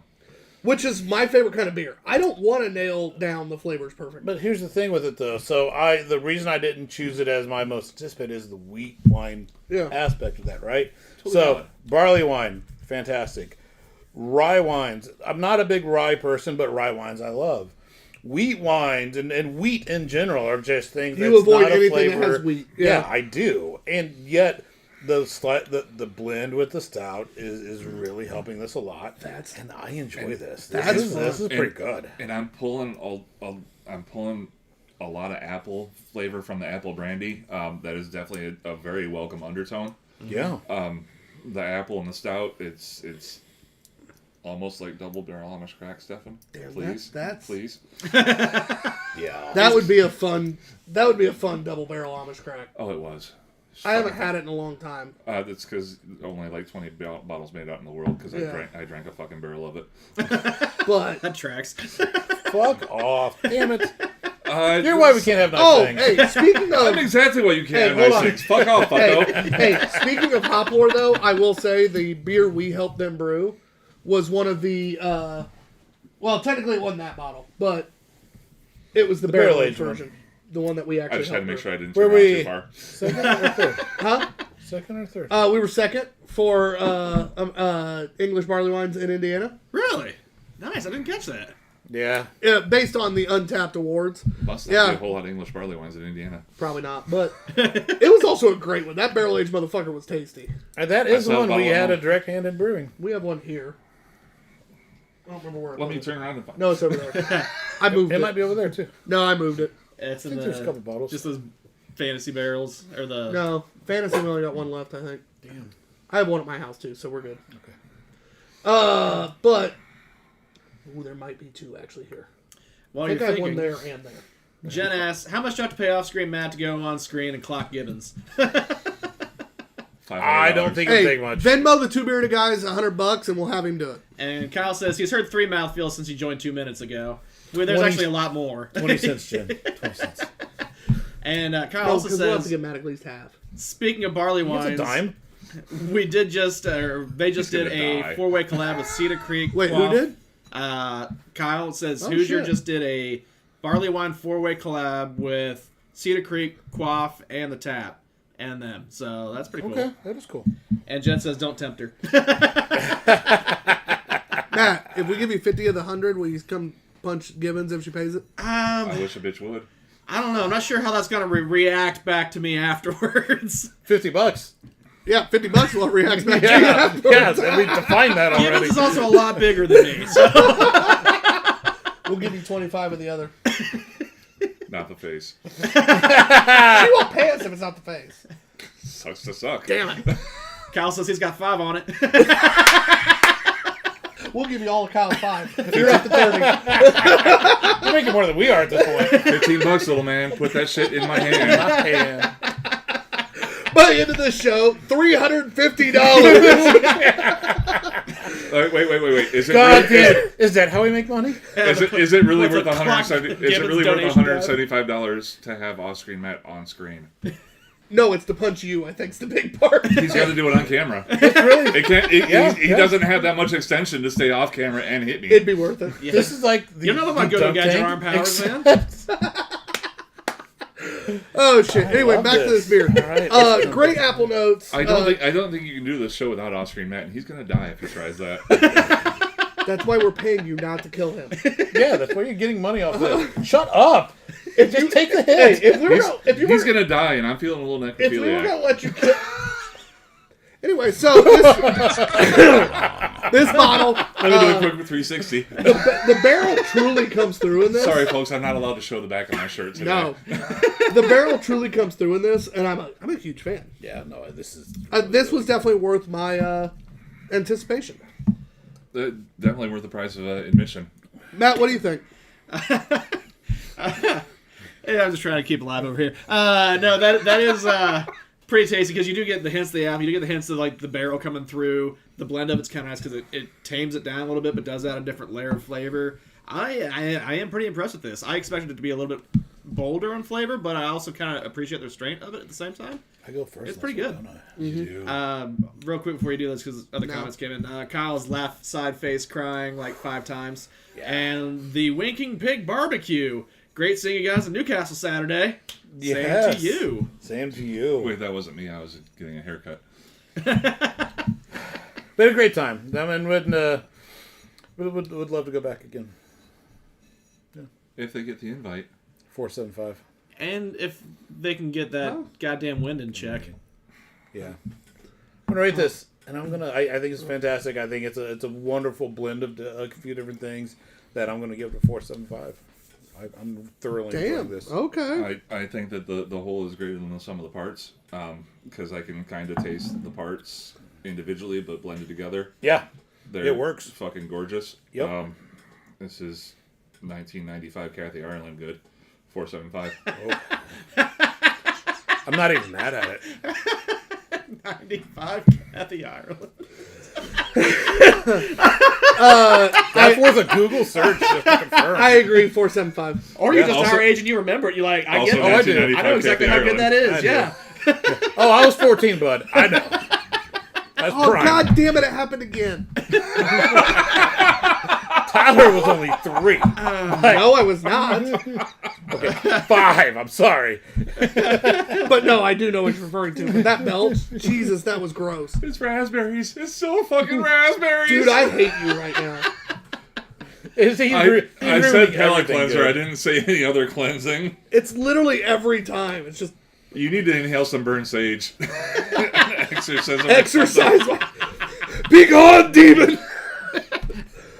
Which is my favorite kind of beer. I don't want to nail down the flavors perfect. But here's the thing with it, though. So the reason I didn't choose it as my most anticipated is the wheat wine aspect of that, right? So barley wine, fantastic. Rye wines, I'm not a big rye person, but rye wines I love. Wheat wines and wheat in general are just things You that's avoid not a anything flavor. that has wheat. Yeah, Yeah. I do. And yet the blend with the stout is really helping this a lot. And I enjoy this. This is pretty good. And I'm pulling a lot of apple flavor from the apple brandy. That is definitely a very welcome undertone. Yeah. The apple and the stout, it's almost like double barrel Amish crack, Stefan. Damn, Please, that's- please. Yeah. That would be a fun double barrel Amish crack. Oh, it was. I haven't had it in a long time. That's because only like 20 bottles made out in the world because Yeah. I drank a fucking barrel of it. But That tracks. Fuck off. Damn it. Uh, You're why we can't have nice things. hey, speaking of I'm exactly what you Hey, can. hold nice on. things. Fuck off, fucko. hey, speaking of hop lore though, I will say the beer we helped them brew was one of the well, technically it wasn't that bottle, but it was the barrel aged one. version. The one that we actually I just had to helped make sure I didn't Where turn around we- too far. Second or third? Huh? Second or third? We were second for English barley wines in Indiana. Really? Nice. I didn't catch that. Yeah. Based on the Untapped Awards. Must not Yeah. be a whole lot of English barley wines in Indiana. Probably not, but it was also a great one. That barrel aged motherfucker was tasty. And that is I saw one a we bottle had of a direct hand in brewing. We have one here. I don't remember where it Let was. me turn around and find. No, it's over there. I moved it. It might be over there, too. No, I moved it. It's I in think there's a couple the bottles. just those fantasy barrels or the. No, Fantasy, we only got one left, I think. Damn. I have one at my house, too, so we're good. Okay. But... Ooh, there might be two, actually, here. While I you're think I have one thinking, there and there. Jen asks, "How much do you have to pay off screen Matt to go on screen and clock Gibbons?" I don't think it'll Hey, take much. Venmo the Two Beerded Guys $100 and we'll have him do it. And Kyle says he's heard 3 mouthfeels since he joined 2 minutes ago. Well, there's 20 actually a lot more. 20 cents, Jen. 20 cents. And Kyle No, also because we'll have to says, give Matt at least half. speaking of barley It's a wines, dime. we did just, they just He's did gonna a die. 4-way collab with Cedar Creek. Wait, Quaff. who did? Kyle says Oh, Hoosier shit. just did a barley wine 4-way collab with Cedar Creek, Quaff, and the Tap, and them. So that's pretty cool. Okay, that is cool. And Jen says, "Don't tempt her." Matt, if we give you 50 of the 100, will you come punch Gibbons if she pays it? I wish a bitch would. I don't know. I'm not sure how that's going to react back to me afterwards. $50. Yeah, $50 will react back to you Yeah, afterwards. yes, and we defined that Gibbons already. is also a lot bigger than me. So. We'll give you 25 of the other. Not the face. She won't pay us if it's not the face. Sucks to suck. Damn it. Kyle says he's got 5 on it. We'll give you all of Kyle's 5. You're up to 30. You're making more than we are at this point. $15, little man. Put that shit in my hand. And By the end of this show, $350. Wait. Is it God really, damn, is that how we make money? is it really What's worth a clock $170? Is it Gibbons really worth donation $175 to have off-screen Matt on screen? No, it's to punch you, I think's the big part. He's got to do it on camera. Really? It can't. Yeah, he yeah. doesn't have that much extension to stay off camera and hit me. It'd be worth it. Yeah. This is like the You know about the Go to dunk Gadget tank, Arm Powers, man? Oh, shit. Anyway, love back to this beer. All right. Great apple notes. I don't think you can do this show without off-screen Matt, and he's gonna die if he tries that. That's why we're paying you not to kill him. Yeah, that's why you're getting money off this. Shut up! Just take the Hey, hit. He's gonna die, and I'm feeling a little if we were necrophiliac. gonna let you kill... Anyway, so this bottle, I'm gonna do a quick 360. the barrel truly comes through in this. Sorry, folks, I'm not allowed to show the back of my shirt today. No. The barrel truly comes through in this, and I'm a huge fan. Yeah, no, this is. This was definitely worth my anticipation. Definitely worth the price of admission. Matt, what do you think? Yeah, I'm just trying to keep alive over here. No, that is pretty tasty because you do get the hints of the apple. You do get the hints of like the barrel coming through. The blend of it's kind of nice because it tames it down a little bit, but does add a different layer of flavor. I am pretty impressed with this. I expected it to be a little bit bolder in flavor, but I also kind of appreciate the strength of it at the same time. I go first. It's pretty good. Real quick before you do this, because other comments came in. Kyle's left side face crying like 5 times. Yeah. And the Winking Pig Barbecue. Great seeing you guys in Newcastle Saturday. Yes. Same to you. Same to you. Wait, that wasn't me. I was getting a haircut. We had a great time. I mean, would love to go back again. Yeah. If they get the invite. 475. And if they can get that goddamn wind in check. Yeah. I'm gonna rate this, and I think it's fantastic. I think it's a wonderful blend of a few different things that I'm gonna give it a 475. I'm thoroughly enjoying this. Okay. I think that the whole is greater than the sum of the parts, because I can kind of taste the parts individually but blended together. Yeah. It works. Fucking gorgeous. Yep. This is 1995 Kathy Ireland good. 475. I'm not even mad at it. 95 Kathy Ireland. That's worth a Google search just to confirm. I agree, 475. Or you're just Also- our age and you remember it. You're like, I Also get that. I do. I know exactly how good that is. Yeah. Oh, I was 14, bud. I know. That's Oh, prime. God damn it happen again. Tyler was only 3. No, I was not. Okay, 5. I'm sorry. But no, I do know what you're referring to. But that belt, Jesus, that was gross. It's raspberries. It's so fucking raspberries. Dude, I hate you right now. I said palate cleanser. I didn't say any other cleansing. It's literally every time. It's just You need to inhale some burn sage. Exorcism. exercise. Be gone, demon.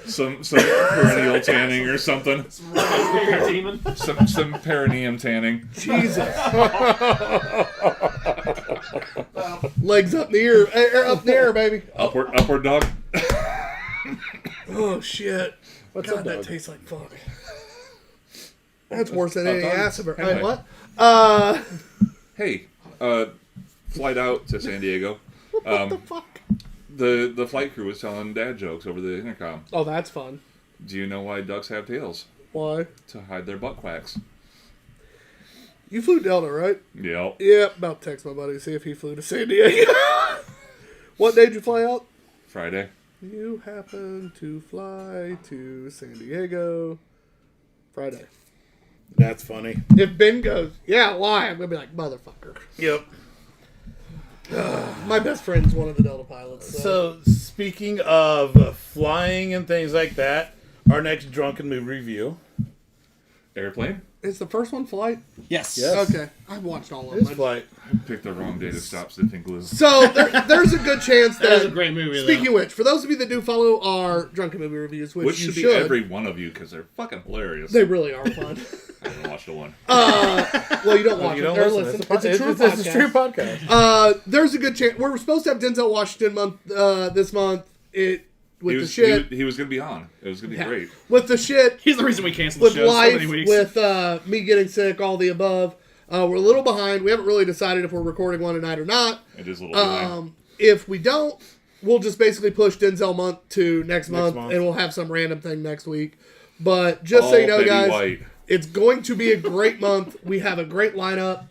Some perennial tanning or something. Demon. Some perineum tanning. Jesus. Legs up in the air, up in the air, baby. Upward dog. Oh shit. What's God, up, that dog? tastes like fuck. That's worse than any dog. acid. Anyway. What? Hey, flight out to San Diego. What the fuck? The flight crew was telling dad jokes over the intercom. Oh, that's fun. Do you know why ducks have tails? Why? To hide their butt quacks. You flew Delta, right? Yep. Yeah, about to text my buddy, see if he flew to San Diego. What day did you fly out? Friday. You happen to fly to San Diego Friday. That's funny. If Ben goes, yeah, why? I'm going to be like, motherfucker. Yep. My best friend's one of the Delta pilots. So, speaking of flying and things like that, our next drunken movie review. Airplane? Is the first one flight? Yes. Yes. Okay. I've watched all of This them. flight. Picked the wrong day to stop sniffing glue. So there's a good chance that... That is a great movie, Speaking though. of which, for those of you that do follow our drunken movie reviews, which you should be should, every one of you because they're fucking hilarious. they really are fun. I haven't watched a one. Well, you don't watch You it. don't Or listen. listen. It's a true It's a true podcast. podcast. There's a good chance. We're supposed to have Denzel Washington this month. He was going to be on. It was going to be great. With the shit. He's the reason we canceled the With show so life, many weeks. with me getting sick, all the above. We're a little behind. We haven't really decided if we're recording one tonight or not. It is a little behind. If we don't, we'll just basically push Denzel month to next month, month. and we'll have some random thing next week. But just so you know, Betty guys, White. it's going to be a great month. We have a great lineup.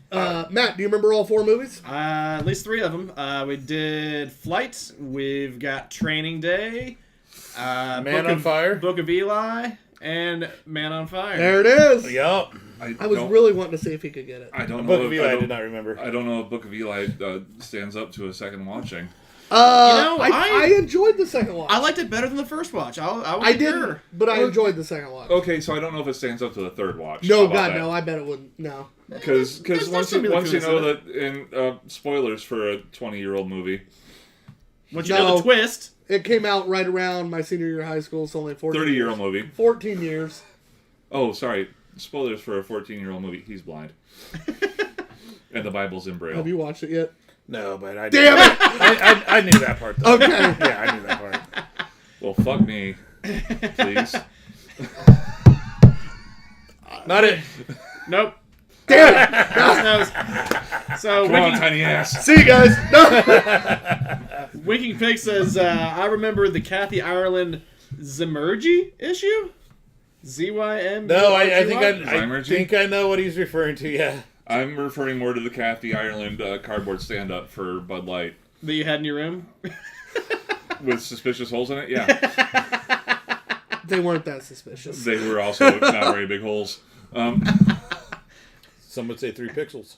Matt, do you remember all 4 movies? At least 3 of them. We did Flight. We've got Training Day. Man on Fire. Book of Eli. And Man on Fire. There it is. Yup. I was really wanting to see if he could get it. I don't know. Book of if- Eli, I I don't- did not remember. I don't know if Book of Eli stands up to a second watching. I enjoyed the second watch. I liked it better than the first watch. I didn't, but I enjoyed the second watch. Okay, so I don't know if it stands up to the third watch. How No, about God, that? no. I bet it wouldn't. No. Because There's once some you really cool know stuff. that in spoilers for a 20-year-old movie, Once you know the twist. It came out right around my senior year of high school, so only 14 30-year-old years. movie. 14 years. Oh, sorry. Spoilers for a 14-year-old movie. He's blind. And the Bible's in Braille. Have you watched it yet? No, but I Damn it! I knew that part, though. Okay. Yeah, I knew that part. Well, fuck me. Please. Not it. Nope. Damn it! So Come on, tiny ass. See you guys. No. Winking Pig says, I remember the Kathy Ireland Zemergy issue? ZYM? No, I Zymergy? think I know what he's referring to. Yeah. I'm referring more to the Kathy Ireland cardboard stand-up for Bud Light. That you had in your room? With suspicious holes in it? Yeah. They weren't that suspicious. They were also not very big holes. Some would say 3 pixels.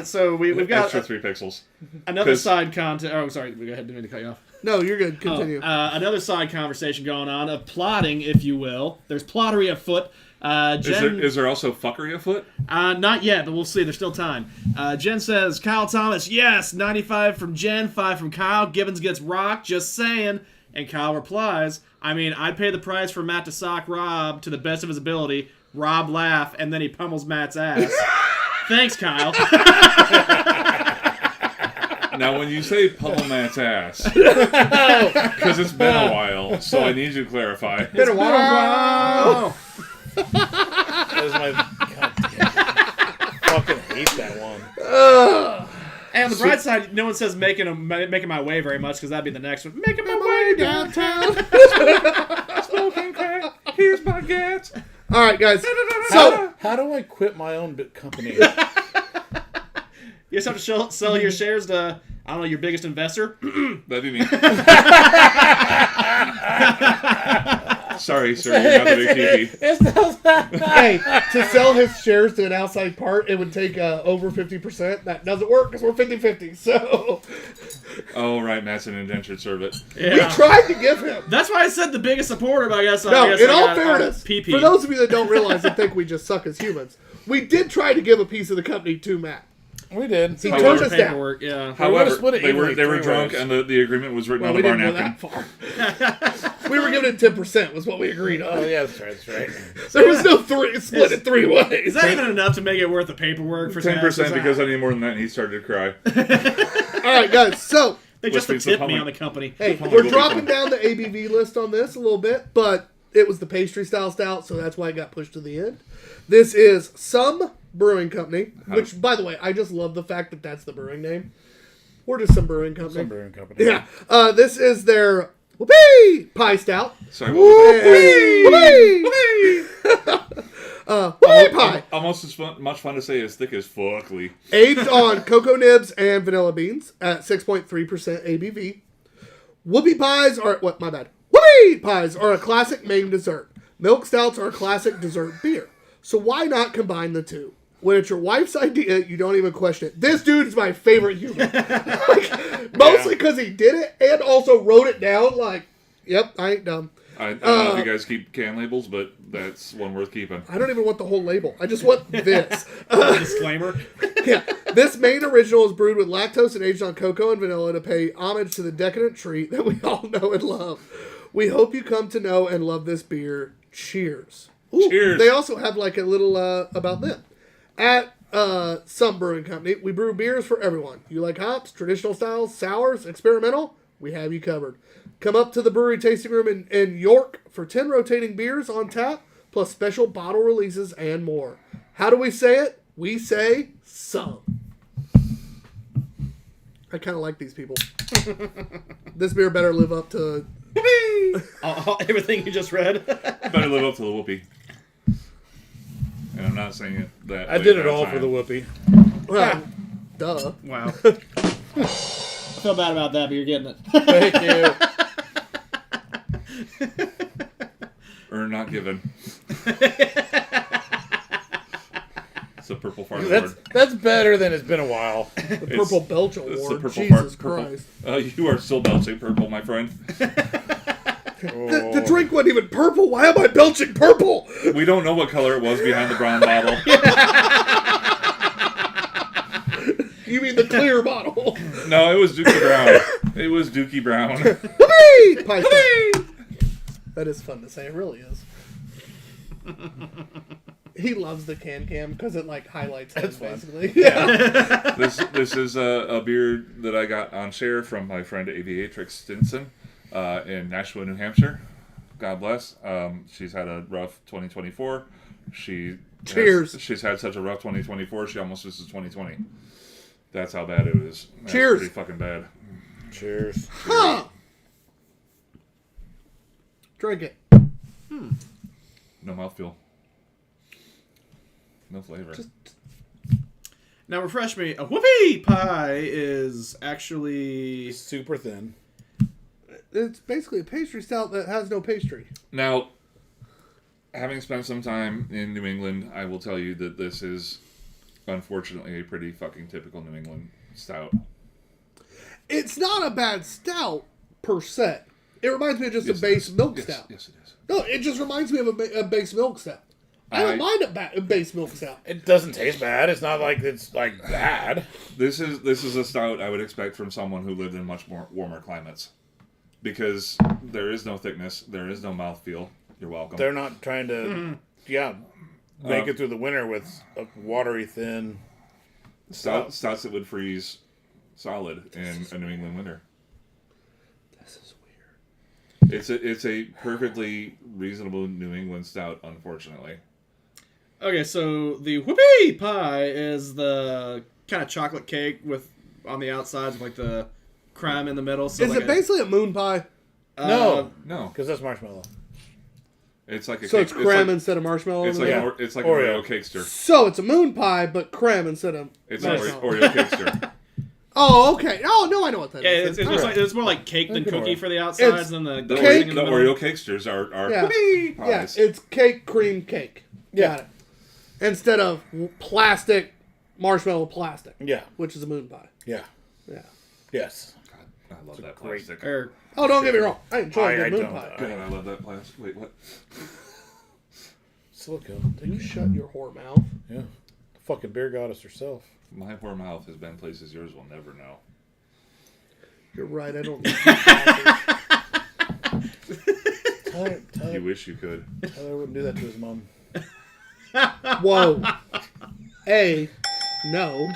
So we've got extra 3 pixels. another 'Cause- side content. Oh, sorry. Go ahead. Didn't mean to cut you off. No, you're good. Continue. Another side conversation going on of plotting, if you will. There's plottery afoot. Jen, Is there also fuckery afoot? not yet, but we'll see. There's still time. Jen says, Kyle Thomas, yes. 95 from Jen, 5 from Kyle. Gibbons gets rocked, just saying. And Kyle replies, I mean, I'd pay the price for Matt to sock Rob to the best of his ability. Rob laugh, and then he pummels Matt's ass. Thanks, Kyle. Now, when you say pummel Matt's ass, because it's been a while, so I need you to clarify. Been a while. That was my. God damn. I fucking hate that one. And on the bright side, no one says making my way very much, because that'd be the next one. Making my Way way down. downtown. Smoking crack, here's my gats. All right, guys. So How do I quit my own company? You just have to sell your shares to, I don't know, your biggest investor. That'd be me. Sorry, sir, you're not the Big PeePee. hey, to sell his shares to an outside part, it would take over 50%. That doesn't work because we're 50-50. So Oh, right, Matt's an indentured servant. Yeah. we tried to give him. That's why I said the biggest supporter, but I guess No, I guess in I all got fairness, PP. for those of you that don't realize and think we just suck as humans, we did try to give a piece of the company to Matt. We did. He However- turned us down. paperwork, yeah. However, split it they were evenly, 3 drunk, ways. and the agreement was written Well, on we the bar didn't go napkin. that far. We were giving it 10% was what we agreed on. Oh, yeah, that's right. That's right. There was no split it 3 ways. Is that even enough to make it worth the paperwork for 10% because I need more than that, and he started to cry. All right, guys. So, they just Which means tip the me public- on the company. hey, Public we're will be dropping fun. down the ABV list on this a little bit, but it was the pastry style stout, so that's why it got pushed to the end. This is Some Brewing Company, which, by the way, I just love the fact that that's the brewing name. We're just Some Brewing Company. Some brewing company. Yeah. This is their Whoopee Pie Stout. Sorry, what was Whoopee! Whoopee Pie. Almost as much fun to say as thick as fuckly. Aged on cocoa nibs and vanilla beans at 6.3% ABV. Whoopie pies are my bad. Whoopie pies are a classic Maine dessert. Milk stouts are a classic dessert beer. So why not combine the two? When it's your wife's idea, you don't even question it. This dude is my favorite human. Mostly because he did it and also wrote it down. Like, yep, I ain't dumb. I don't know if you guys keep can labels, but that's one worth keeping. I don't even want the whole label. I just want this. Disclaimer. Yeah, this Maine original is brewed with lactose and aged on cocoa and vanilla to pay homage to the decadent treat that we all know and love. We hope you come to know and love this beer. Cheers. Ooh, Cheers. They also have like a little about them. At Some Brewing Company, we brew beers for everyone. You like hops, traditional styles, sours, experimental? We have you covered. Come up to the brewery tasting room in York for 10 rotating beers on tap, plus special bottle releases and more. How do we say it? We say Some. I kind of like these people. This beer better live up to... Everything you just read. Better live up to the whoopee. And I'm not saying it that I way did it that all time. for the whoopee. Well, duh. Wow. I feel bad about that, but you're getting it. Thank you. Or not given. It's a purple fart award. That's better than it's been a while. The Purple Belch It's the Award. purple Jesus purple. Christ. You are still belching purple, my friend. The drink wasn't even purple. Why am I belching purple? We don't know what color it was behind the brown bottle. You mean the clear bottle? No, it was Dookie Brown. It was Dookie Brown. Whoopee! Pie Stout. That is fun to say. It really is. He loves the can because it like highlights it, basically. Yeah. This is a beer that I got on share from my friend Aviatrix Stinson in Nashua, New Hampshire. God bless. She's had a rough 2024. She Cheers. She's had such a rough 2024. She almost misses 2020. That's how bad it is. That's Cheers. Pretty fucking bad. Cheers. Huh. Drink it. No mouthfeel. No flavor. Now refresh me. A whoopie pie is actually Super thin. It's basically a pastry stout that has no pastry. Now, having spent some time in New England, I will tell you that this is, unfortunately, a pretty fucking typical New England stout. It's not a bad stout, per se. It reminds me of just Yes, a base milk yes, stout. Yes, it is. No, it just reminds me of a base milk stout. I don't mind a base milk stout. It doesn't taste bad. It's not like it's like bad. This is a stout I would expect from someone who lived in much more warmer climates, because there is no thickness, there is no mouthfeel. You're welcome. They're not trying to, make it through the winter with a watery thin. Stouts that would freeze solid in a New England winter. This is weird. It's a perfectly reasonable New England stout, unfortunately. okay. So the whoopie pie is the kind of chocolate cake with on the outsides with like the crème in the middle. So Is like it basically a moon pie? No, No, because that's marshmallow. it's like a So cake. it's creme instead of marshmallow? It's like Yeah. it's like Oreo. an Oreo cakester. So it's a moon pie, but creme instead of It's an marshmallow. Oreo cakester. Oh, okay. Oh, no, I know what that yeah, is. it's, it's more like cake than Good cookie Oreo. for the outsides It's than the The, Cake. icing the in the middle. Oreo cakesters are Yeah. whoopee Yeah, pies. it's cake, cream, cake. Got it. Instead of plastic, marshmallow plastic, Yeah. which is a moon pie. Yeah. Yeah. Yes. I love that great- plastic. Or Oh, don't get me wrong. I enjoy a I good moon don't. pie. God, I love that plastic. Wait, what? Silicone. Can you shut your whore mouth? Yeah. The fucking beer goddess herself. My poor mouth has been places yours will never know. You're right. I don't. Need Tyler, You wish you could. Tyler wouldn't do that to his mom. Whoa. No.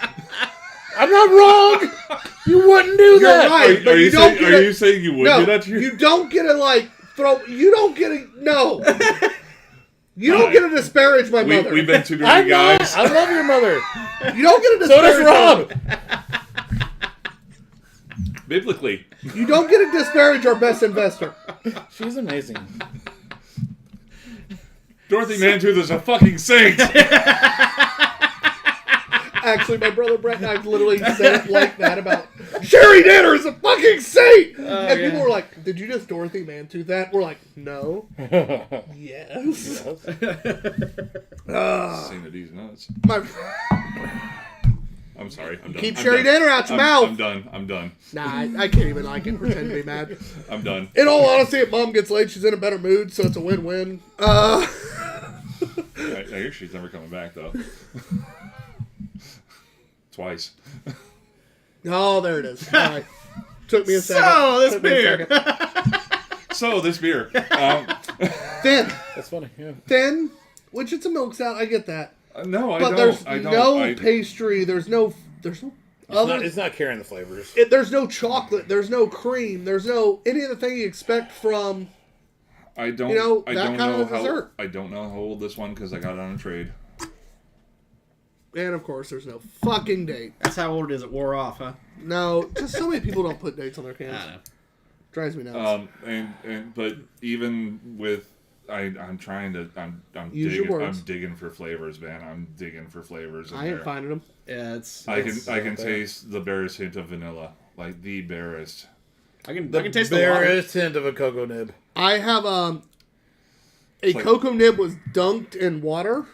I'm not wrong. You wouldn't do You're that. right, but you don't get are it. you saying you would No, do that to your... you don't get to like throw. You don't get to no. You don't get to disparage my mother. We've been two I'm dirty not. guys. I love your mother. You don't get to So disparage. does my Rob. Biblically. You don't get to disparage our best investor. She's amazing. Dorothy Mantooth is a fucking saint. Actually, my brother Brett and I literally said it like that about Sherry Danner is a fucking saint. And people were like, "Did you just Dorothy Mantooth that?" We're like, "No." Yes. Saint of these nuts. My, I'm sorry. I'm done. keep I'm Sherry done. Danner out your mouth. I'm done. nah, I can't even like it. Pretend to be mad. I'm done. In all honesty, if Mom gets laid, she's in a better mood, so it's a win-win. I hear she's never coming back though. Twice. Oh, there it is. All right. Took me a second. so this Took me a beer. second. So this beer. Thin. That's funny. Yeah. Thin, which it's a milk stout. I get that. No, I But don't. there's I don't. no pastry. There's no other. It's not carrying the flavors. There's no chocolate. There's no cream. There's no any of the thing you expect from. I don't. You know, I that don't kind know of how. dessert. I don't know how old this one because I got it on a trade. And of course, there's no fucking date. That's how old it is. It wore off, huh? No, just so many people don't put dates on their cans. I know. Drives me nuts. But even with, I'm trying to. I'm Use your digging. words. I'm digging for flavors, man. I'm digging for flavors. In I ain't there. finding them. Yeah, it's. I it's- can taste the barest hint of vanilla, like the barest. I can taste the water. barest hint of a cocoa nib. I have a like- cocoa nib was dunked in water,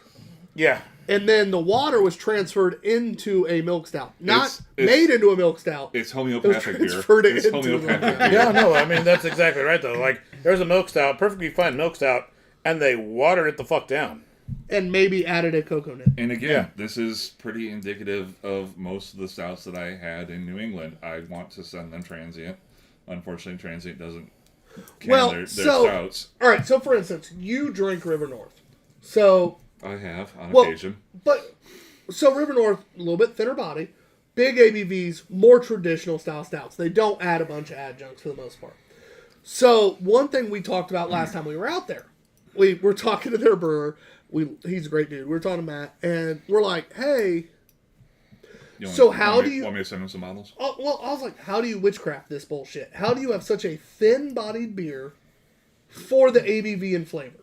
Yeah. and then the water was transferred into a milk stout, not It's- made into a milk stout. It's homeopathic beer. transferred It's into the- homeopathic beer. Yeah, no, I mean, that's exactly right, though. Like, there's a milk stout, perfectly fine milk stout, and they watered it the fuck down. And maybe added a cocoa nib. And again, Yeah. this is pretty indicative of most of the stouts that I had in New England. I want to send them transient. Unfortunately, transient doesn't can Well, their so- stouts. All right, so for instance, you drink River North. So, I have on well, occasion. but so River North, a little bit thinner body, big ABVs, more traditional style stouts. They don't add a bunch of adjuncts for the most part. So one thing we talked about last time we were out there, we were talking to their brewer, He's a great dude. We were talking to Matt, and we're like, hey. You So want how me- do you? want me to send him some models? Oh, well, I was like, how do you witchcraft this bullshit? How do you have such a thin-bodied beer for the ABV and flavor?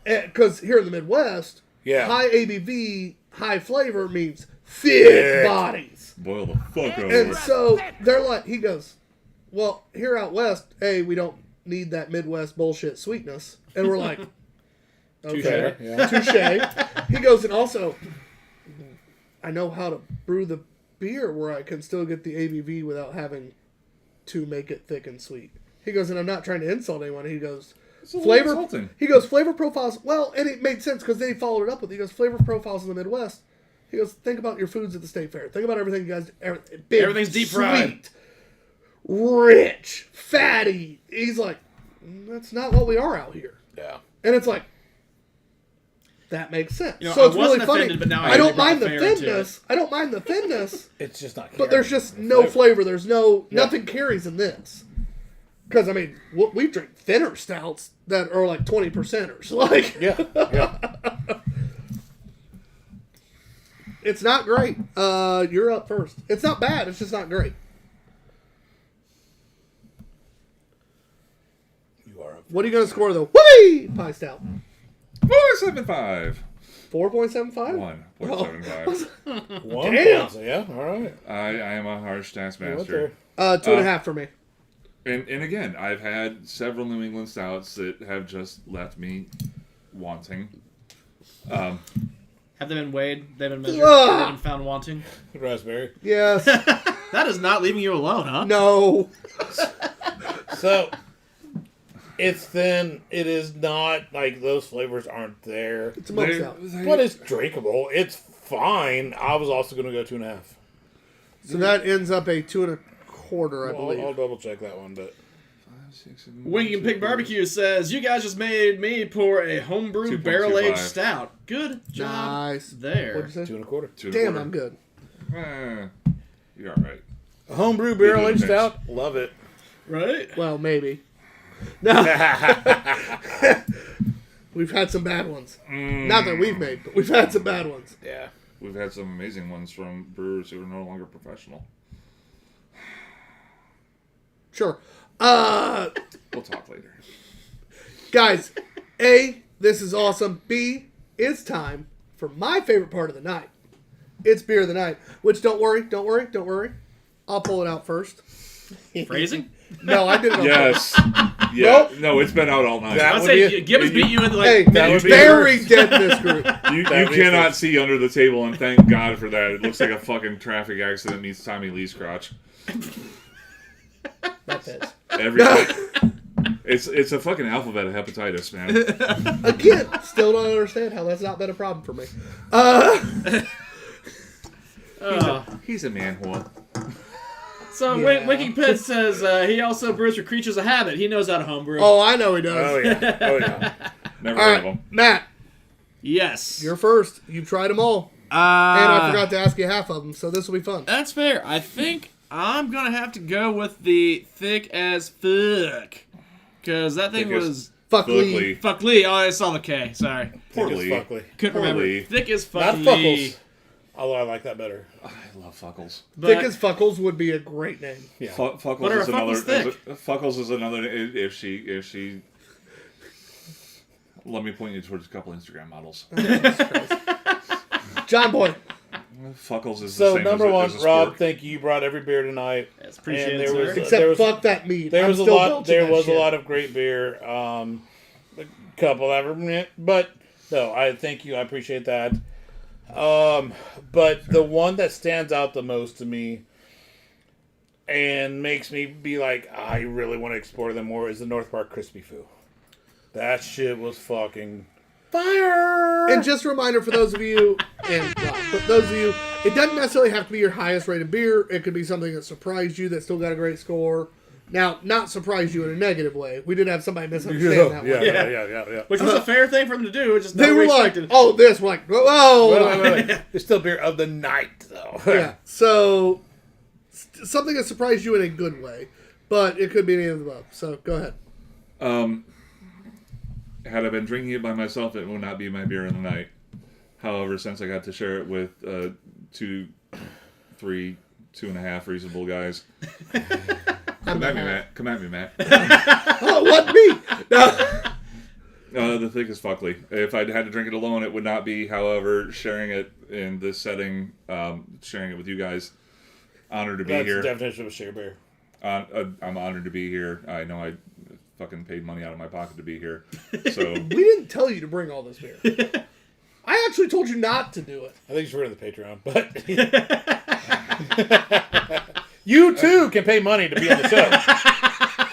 Because here in the Midwest, high ABV, high flavor means thick bodies. Boil the fuck out of And it. so they're like, he goes, well, here out west, hey, we don't need that Midwest bullshit sweetness. And we're like, okay, touche. He goes, and also, I know how to brew the beer where I can still get the ABV without having to make it thick and sweet. He goes, and I'm not trying to insult anyone. He goes, Insulting. he goes, flavor profiles. Well, and it made sense because then he followed it up with, he goes, flavor profiles in the Midwest. He goes, think about your foods at the state fair. Think about everything you guys, big, Everything's deep fried. sweet, rich, fatty. He's like, that's not what we are out here. Yeah. And it's like, that makes sense. You know, so I it's really wasn't funny. offended, but now I I don't really brought mind the the fair into thinness. I don't mind the thinness, It's just not. but there's just no flavor. There's nothing carries in this. Because I mean, we drink thinner stouts that are like 20%ers. Like, Yeah. it's not great. You're up first. It's not bad. It's just not great. You are up. What are you going to score though? Whee! Pie stout. 4.75. 4.75. 1.75. 1 Damn. point, yeah. All right. I am a harsh You went taskmaster. there. 2.5 for me. And again, I've had several New England stouts that have just left me wanting. Have they been weighed? They've been measured? Ugh. Have they been found wanting? Raspberry. Yes. That is not leaving you alone, huh? No. So it's thin. It is not like those flavors aren't there, It's a milk stout. but it's drinkable. It's fine. I was also going to go 2.5. So that ends up a 2.25, I believe. I'll double check that one, but Winking Pig Barbecue says, you guys just made me pour a homebrew 2.25. barrel-aged stout. Good job Nice. there. What'd you say? 2.25. Damn, I'm good. You're all right. A homebrew barrel aged Mix. stout. Love it. Right? Well, maybe. No. We've had some bad ones. Not that we've made, but we've had some bad ones. Yeah. We've had some amazing ones from brewers who are no longer professional. Sure. We'll talk later. Guys, A, this is awesome. B, it's time for my favorite part of the night. It's beer of the night. Which, don't worry. I'll pull it out first. Phrasing? No, I did it on Yes. Yeah. Nope. No, it's been out all night. That I'd would say be Gibbons beat you in purpose. like Hey, that would be very first. dead in this group. You That would be cannot first. see under the table, and thank God for that. It looks like a fucking traffic accident meets Tommy Lee's crotch. That fits. Every time. It's a fucking alphabet of hepatitis, man. Again, still don't understand how that's not been a problem for me. He's a manhole. So Yeah. Winking Pit says he also brews for Creatures of Habit. He knows how to homebrew. Oh, I know he does. Oh yeah. Oh yeah. Never All heard of right, him. Matt, Yes. you're first. You've tried them all. And I forgot to ask you half of them, so this will be fun. That's fair. I think I'm going to have to go with the thick as fuck. Because that thing Thick as- was... Fuck Lee. Lee. Fuck Lee. Oh, I saw the K. Sorry. Poor Think it's Lee. Fuckley. Couldn't Poor remember. Lee. Thick as fuck Not Lee. Fuckles. Although I like that better. I love Fuckles. But Thick as Fuckles would be a great name. Yeah. Fuckles But are is another. Fuckles thick? Fuckles is another. If she. Let me point you towards a couple Instagram models. John Boy. Fuckles is the So same number as one, as a Rob, spork. thank you. You brought every beer tonight. That's appreciated, And there was- sir. Except There was- fuck that meat. There I'm was a still lot. belching There that was shit. a lot of great beer. A couple ever, but no, I thank you. I appreciate that. But the one that stands out the most to me and makes me be like, I really want to explore them more is the North Park Crispy Foo. That shit was fucking fire. And just a reminder for those of you, but those of you, it doesn't necessarily have to be your highest rated beer. It could be something that surprised you that still got a great score. Now, not surprised you in a negative way. We did have somebody misunderstand that one. Yeah. Which was a fair thing for him to do. Just They were like, expected. oh, this. We're like, whoa. Wait. It's still beer of the night, though. Yeah. So, something that surprised you in a good way. But it could be any of the above. So, go ahead. had I been drinking it by myself, it would not be my beer of the night. However, since I got to share it with 2, 3, 2.5 reasonable guys. Come at me, Matt. Oh, what me? No. The thickest fuckly. If I'd had to drink it alone, it would not be. However, sharing it in this setting, sharing it with you guys, honored to be That's here. the definition of a share bear. I'm honored to be here. I know I fucking paid money out of my pocket to be here. So We didn't tell you to bring all this beer. I actually told you not to do it. I think you should go to the Patreon, but you too can pay money to be on the show.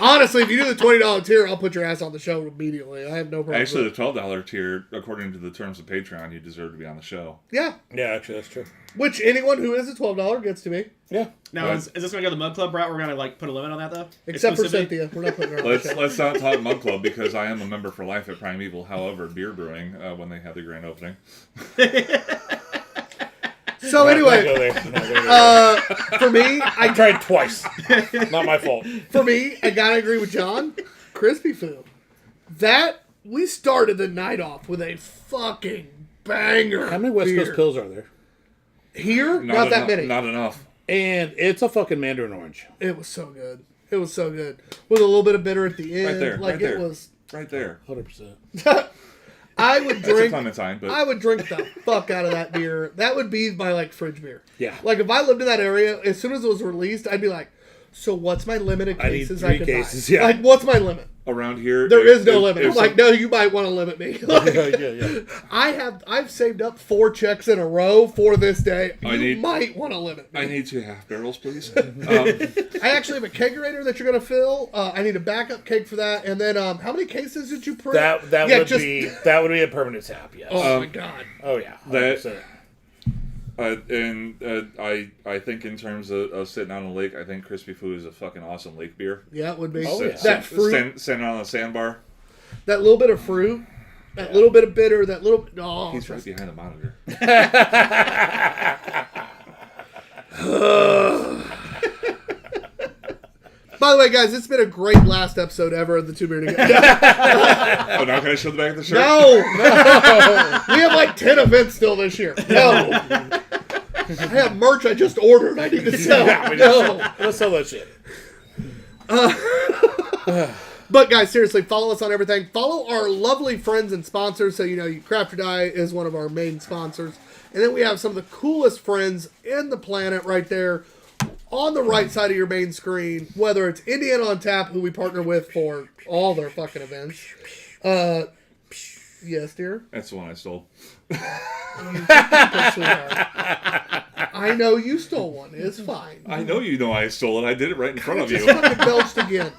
Honestly, if you do the $20 tier, I'll put your ass on the show immediately. I have no problem. actually, with the $12 tier, according to the terms of Patreon, you deserve to be on the show. it. Yeah. Yeah, actually, that's true. Which anyone who is a $12 gets to be. Yeah. Now, is this going to go the Mug Club route? We're going to like put a limit on that though. Except for Exclusivity? Cynthia. We're not putting her on the show. Let's not talk Mug Club because I am a member for life at Primeval. However, beer brewing when they had the grand opening. So Not anyway, go there. Not go there. for me, I tried twice. Not my fault. I gotta agree with John. Crispy food. That we started the night off with a fucking banger. How many West beer. Coast Pills are there? Here? Not that enough, many. Not enough. And it's a fucking Mandarin Orange. It was so good. It was so good. With a little bit of bitter at the end. Right there. Like right it there. was. Right there. 100%. I would That's a drink. Clementine, but I would drink the fuck out of that beer. That would be my like fridge beer. Yeah. Like if I lived in that area, as soon as it was released, I'd be like, "So what's my limited I need cases 3 could cases, buy? yeah. Like what's my limit? around here There is no limit." if I'm like, "No, you might want to limit me." Like, yeah. I've saved up 4 checks in a row for this day. You might want to limit me. I need 2 half barrels, please. I actually have a kegerator that you're going to fill. I need a backup keg for that. And then, how many cases did you print? That Yeah, would be a permanent tap. Yes. Oh my god. Oh yeah. That- 100%. I think in terms of sitting on a lake, I think Crispy Food is a fucking awesome lake beer. Yeah, it would be. Oh, yeah. That fruit, Standing on a sandbar. that little bit of fruit, that little bit of bitter, that little. Oh, He's right behind the monitor. By the way, guys, it's been a great last episode ever of the Two Beerded Guys. Oh, now can I show the back of the shirt? No, we have like 10 events still this year. No, I have merch I just ordered. I need to sell. No. Let's sell that shit. But guys, seriously, follow us on everything. Follow our lovely friends and sponsors. So Craft or Die is one of our main sponsors, and then we have some of the coolest friends in the planet right there on the right side of your main screen. Whether it's Indiana on Tap, who we partner with for all their fucking events. Yes, dear. That's the one I stole. I know you stole one. It's fine. I know you know I stole it. I did it right in front of you. Just fucking belched again.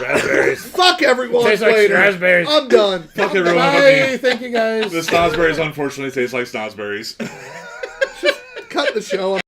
Raspberries. Fuck everyone Tastes like later. raspberries. I'm done. Fuck everyone but Bye. me. Thank you guys. The snozberries unfortunately taste like snozberries. Cut the show.